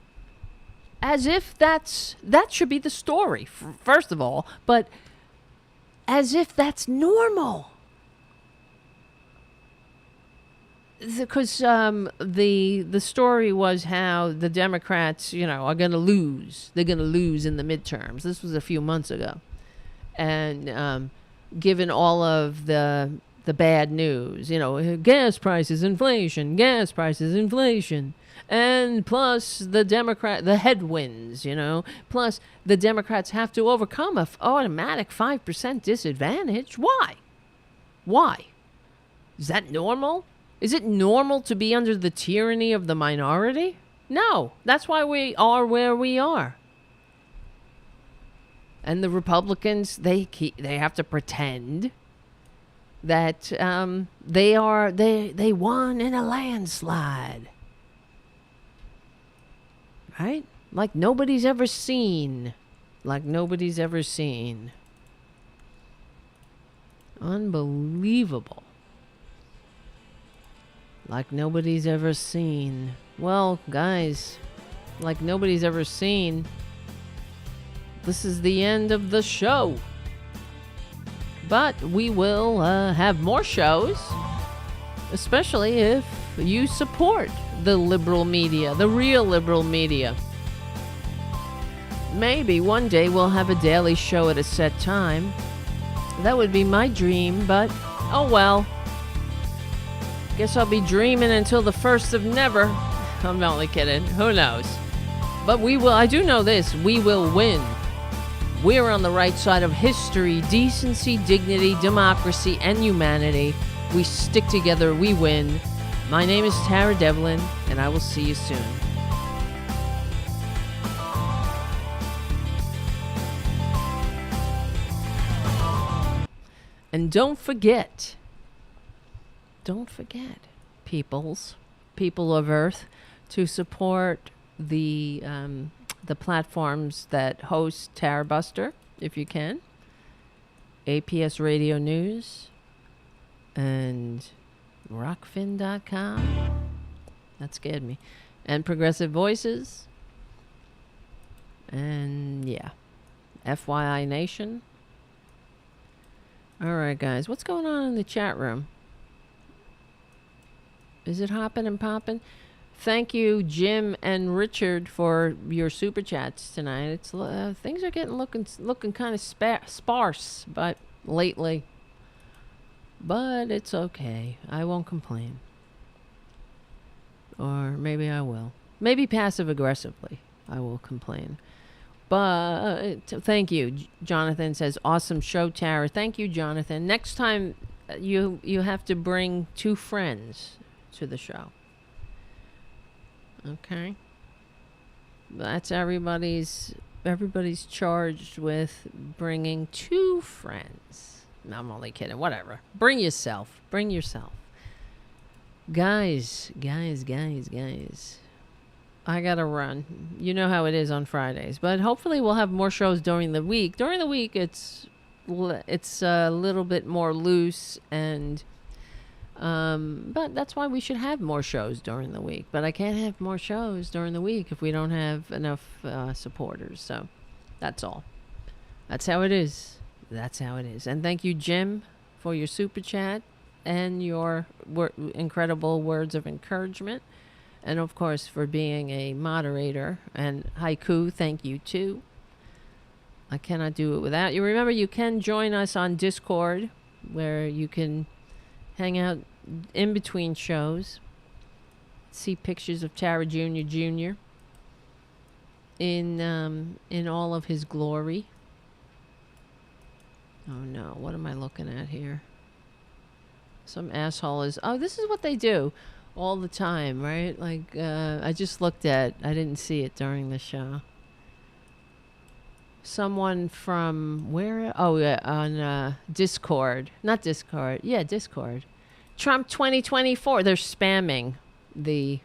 as if that should be the story, first of all, but as if that's normal. Because the story was how the Democrats, are going to lose. They're going to lose in the midterms. This was a few months ago. And given all of the bad news, gas prices, inflation, and plus the headwinds, plus the Democrats have to overcome an automatic 5% disadvantage. Why? Is that normal? Is it normal to be under the tyranny of the minority? No, that's why we are where we are. And the Republicans, they have to pretend that they won in a landslide, right? Like nobody's ever seen. Unbelievable. Like nobody's ever seen. Well, guys, like nobody's ever seen. This is the end of the show. But we will have more shows, especially if you support the liberal media, the real liberal media. Maybe one day we'll have a daily show at a set time. That would be my dream, but oh well. Guess I'll be dreaming until the first of never. I'm only kidding. Who knows? But we will. I do know this. We will win. We're on the right side of history, decency, dignity, democracy, and humanity. We stick together, we win. My name is Tara Devlin, and I will see you soon. And don't forget, people of Earth, to support the platforms that host Tarabuster, if you can. APS Radio News and Rokfin.com. That scared me. And Progressive Voices. And yeah. FYI Nation. All right, guys. What's going on in the chat room? Is it hopping and popping? Thank you, Jim and Richard, for your super chats tonight. It's things are getting looking kind of sparse, but lately. But it's okay. I won't complain. Or maybe I will. Maybe passive aggressively I will complain. But thank you. Jonathan says, awesome show, Tara. Thank you, Jonathan. Next time you have to bring 2 friends to the show. Okay. That's everybody's charged with bringing 2 friends. No, I'm only kidding. Whatever. Bring yourself. Guys. I gotta run. You know how it is on Fridays. But hopefully we'll have more shows during the week. During the week, it's a little bit more loose and... but that's why we should have more shows during the week. But I can't have more shows during the week if we don't have enough supporters. So that's all. That's how it is. And thank you, Jim, for your super chat and your incredible words of encouragement. And, of course, for being a moderator. And Haiku, thank you, too. I cannot do it without you. Remember, you can join us on Discord, where you can hang out in between shows, see pictures of Tara Jr. in all of his glory. Oh no, what am I looking at here? Some asshole is... Oh, this is what they do all the time, right? Like, I just looked at... I didn't see it during the show. Someone from... Where? Oh, yeah, on Discord. Not Discord. Yeah, Discord. Trump 2024. They're spamming the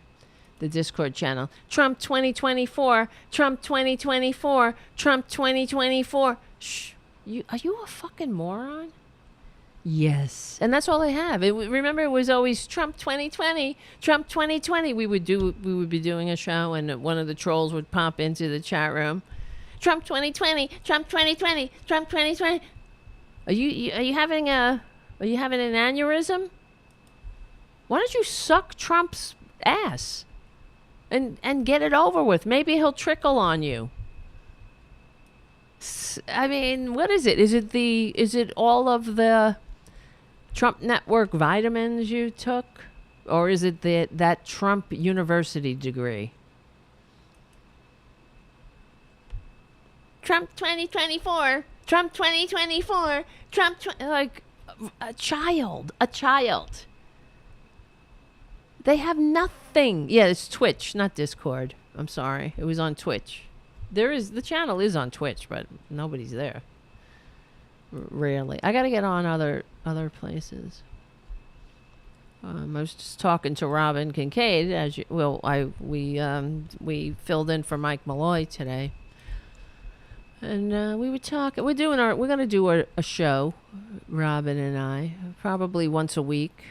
Discord channel. Trump 2024. Trump 2024. Trump 2024. Shh. Are you a fucking moron? Yes. And that's all they have. Remember, it was always Trump 2020. Trump 2020. We would be doing a show, and one of the trolls would pop into the chat room. Trump 2020. Trump 2020. Trump 2020. Are you having an aneurysm? Why don't you suck Trump's ass and get it over with? Maybe he'll trickle on you. I mean, what is it? Is it all of the Trump Network vitamins you took? Or is it that Trump University degree? Trump 2024. Trump 2024. Trump like a child. They have nothing. Yeah, it's Twitch, not Discord. I'm sorry. It was on Twitch. The channel is on Twitch, but nobody's there. Rarely. I gotta get on other places. I was just talking to Robin Kincaid, we filled in for Mike Malloy today. And we were talking, we're gonna do a show, Robin and I, probably once a week.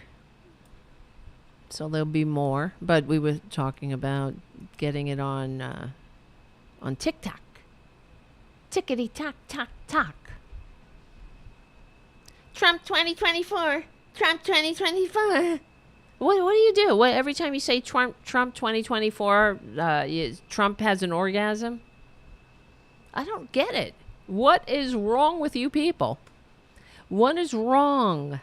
So there'll be more. But we were talking about getting it on TikTok. Tickety tock tock tock. Trump 2024. Trump 2024. What do you do? What, every time you say Trump 2024, Trump has an orgasm? I don't get it. What is wrong with you people? What is wrong?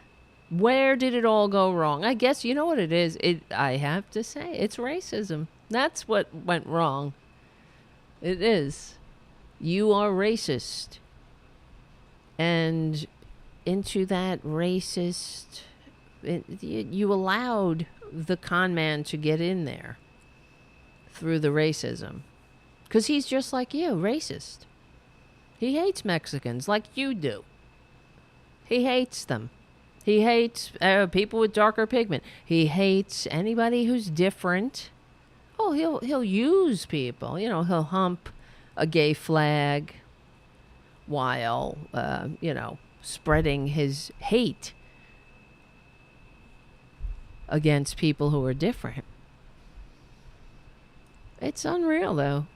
Where did it all go wrong? I guess you know what it is. I have to say, it's racism. That's what went wrong. It is. You are racist. And into that racist, you allowed the con man to get in there through the racism. Because he's just like you, racist. He hates Mexicans like you do. He hates them. He hates people with darker pigment. He hates anybody who's different. Oh, he'll use people. You know, he'll hump a gay flag while, spreading his hate against people who are different. It's unreal, though.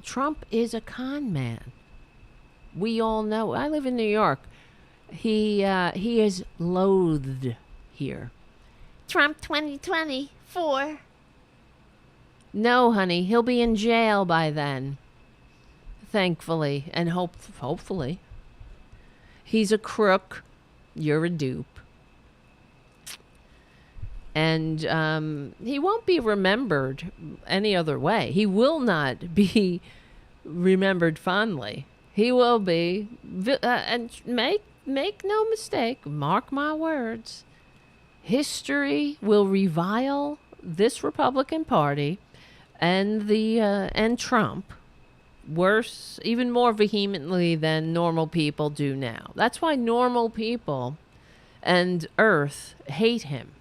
Trump is a con man. We all know. I live in New York. He is loathed here. Trump 2024. No, honey, he'll be in jail by then. Thankfully, and hopefully. He's a crook. You're a dupe. And he won't be remembered any other way. He will not be remembered fondly. He will be, and make no mistake, mark my words, history will revile this Republican Party and Trump worse, even more vehemently than normal people do now. That's why normal people and Earth hate him.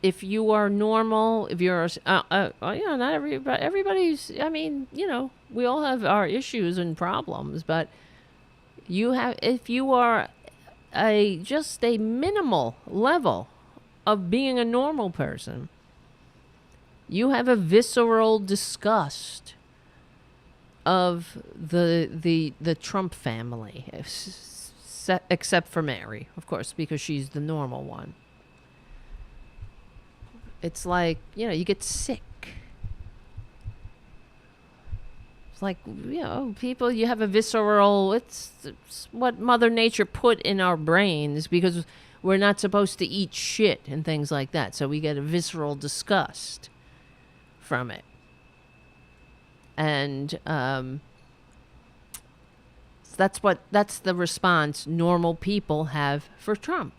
If you are normal, if you're, not everybody's, we all have our issues and problems, but if you are just a minimal level of being a normal person, you have a visceral disgust of the Trump family, except for Mary, of course, because she's the normal one. It's like, you get sick. It's like, people, you have a visceral, it's what Mother Nature put in our brains because we're not supposed to eat shit and things like that. So we get a visceral disgust from it. And that's the response normal people have for Trump.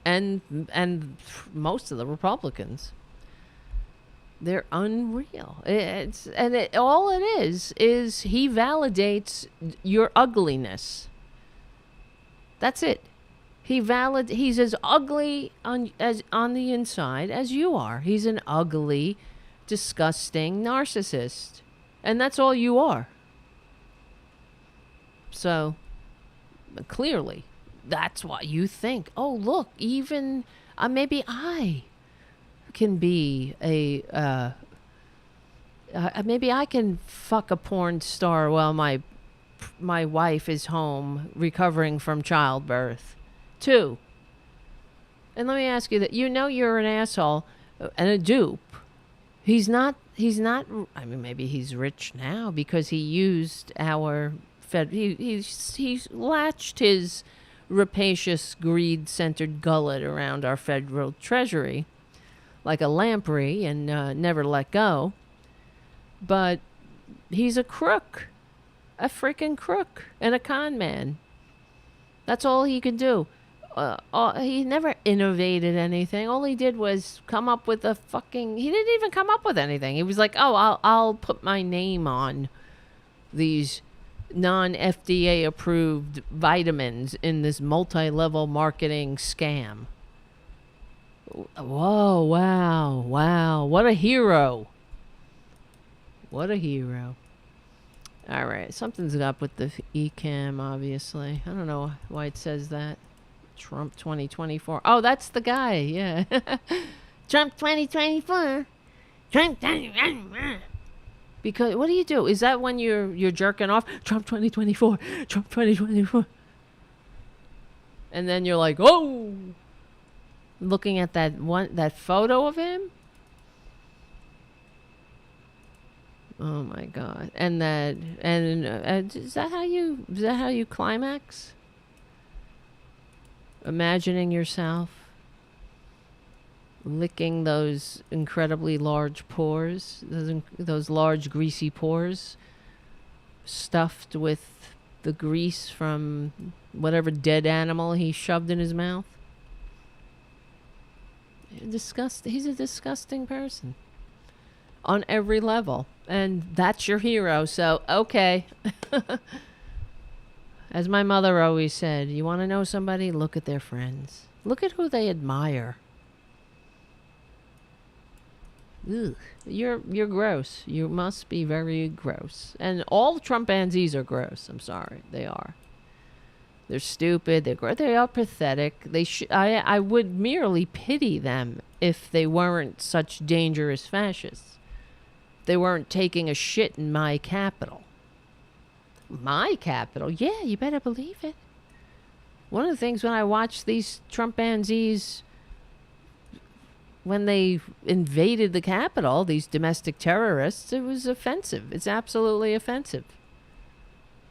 And most of the Republicans, they're unreal. All it is he validates your ugliness. That's it. He's as ugly on the inside as you are. He's an ugly, disgusting narcissist, and that's all you are. So clearly, that's why you think, oh, look, even maybe I can be maybe I can fuck a porn star while my wife is home recovering from childbirth, too. And let me ask you that, you're an asshole and a dupe. He's not, maybe he's rich now because he used our he's latched his rapacious, greed-centered gullet around our federal treasury like a lamprey and never let go. But he's a crook, a freaking crook, and a con man. That's all he could do. He never innovated anything. All he did was come up with he didn't even come up with anything. He was like, oh, I'll put my name on these non-FDA approved vitamins in this multi-level marketing scam. Whoa, wow. What a hero. What a hero. All right, something's up with the eCam, obviously. I don't know why it says that. Trump 2024. Oh, that's the guy. Yeah. Trump 2024. Trump 2024. Because what do you do? Is that when you're jerking off? Trump 2024. Trump 2024. And then you're like, oh, looking at that photo of him. Oh my God! And is that how you climax? Imagining yourself licking those incredibly large pores, those large greasy pores, stuffed with the grease from whatever dead animal he shoved in his mouth. He's a disgusting person on every level. And that's your hero, so okay. As my mother always said, you want to know somebody? Look at their friends. Look at who they admire. Ugh. You're gross. You must be very gross. And all Trumpanzees are gross. I'm sorry. They are. They're stupid. They are pathetic. I would merely pity them if they weren't such dangerous fascists. They weren't taking a shit in my capital. My capital? Yeah, you better believe it. One of the things when I watched these Trumpanzees, when they invaded the Capitol, these domestic terrorists, it was offensive. It's absolutely offensive.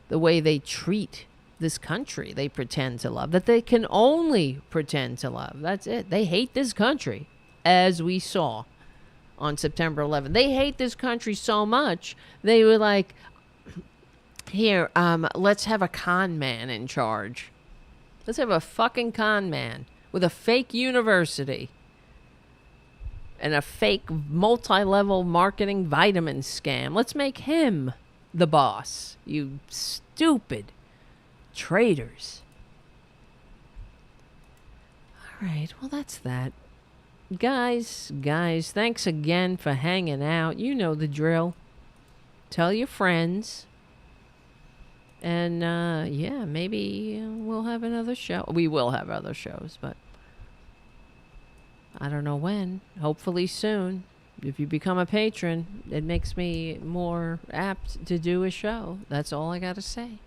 The way they treat this country they pretend to love, that they can only pretend to love. That's it. They hate this country, as we saw on September 11th. They hate this country so much, they were like, here, let's have a con man in charge. Let's have a fucking con man with a fake university and a fake multi-level marketing vitamin scam. Let's make him the boss, you stupid traitors. All right, well, that's that. Guys, thanks again for hanging out. You know the drill. Tell your friends. And, yeah, maybe we'll have another show. We will have other shows, but I don't know when. Hopefully soon. If you become a patron, it makes me more apt to do a show. That's all I got to say.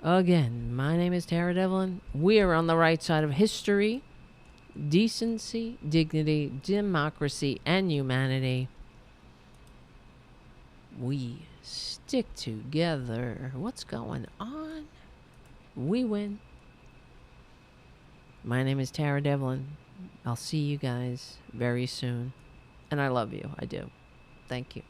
Again, my name is Tara Devlin. We are on the right side of history, decency, dignity, democracy, and humanity. We stick together. What's going on? We win. My name is Tara Devlin. I'll see you guys very soon. And I love you. I do. Thank you.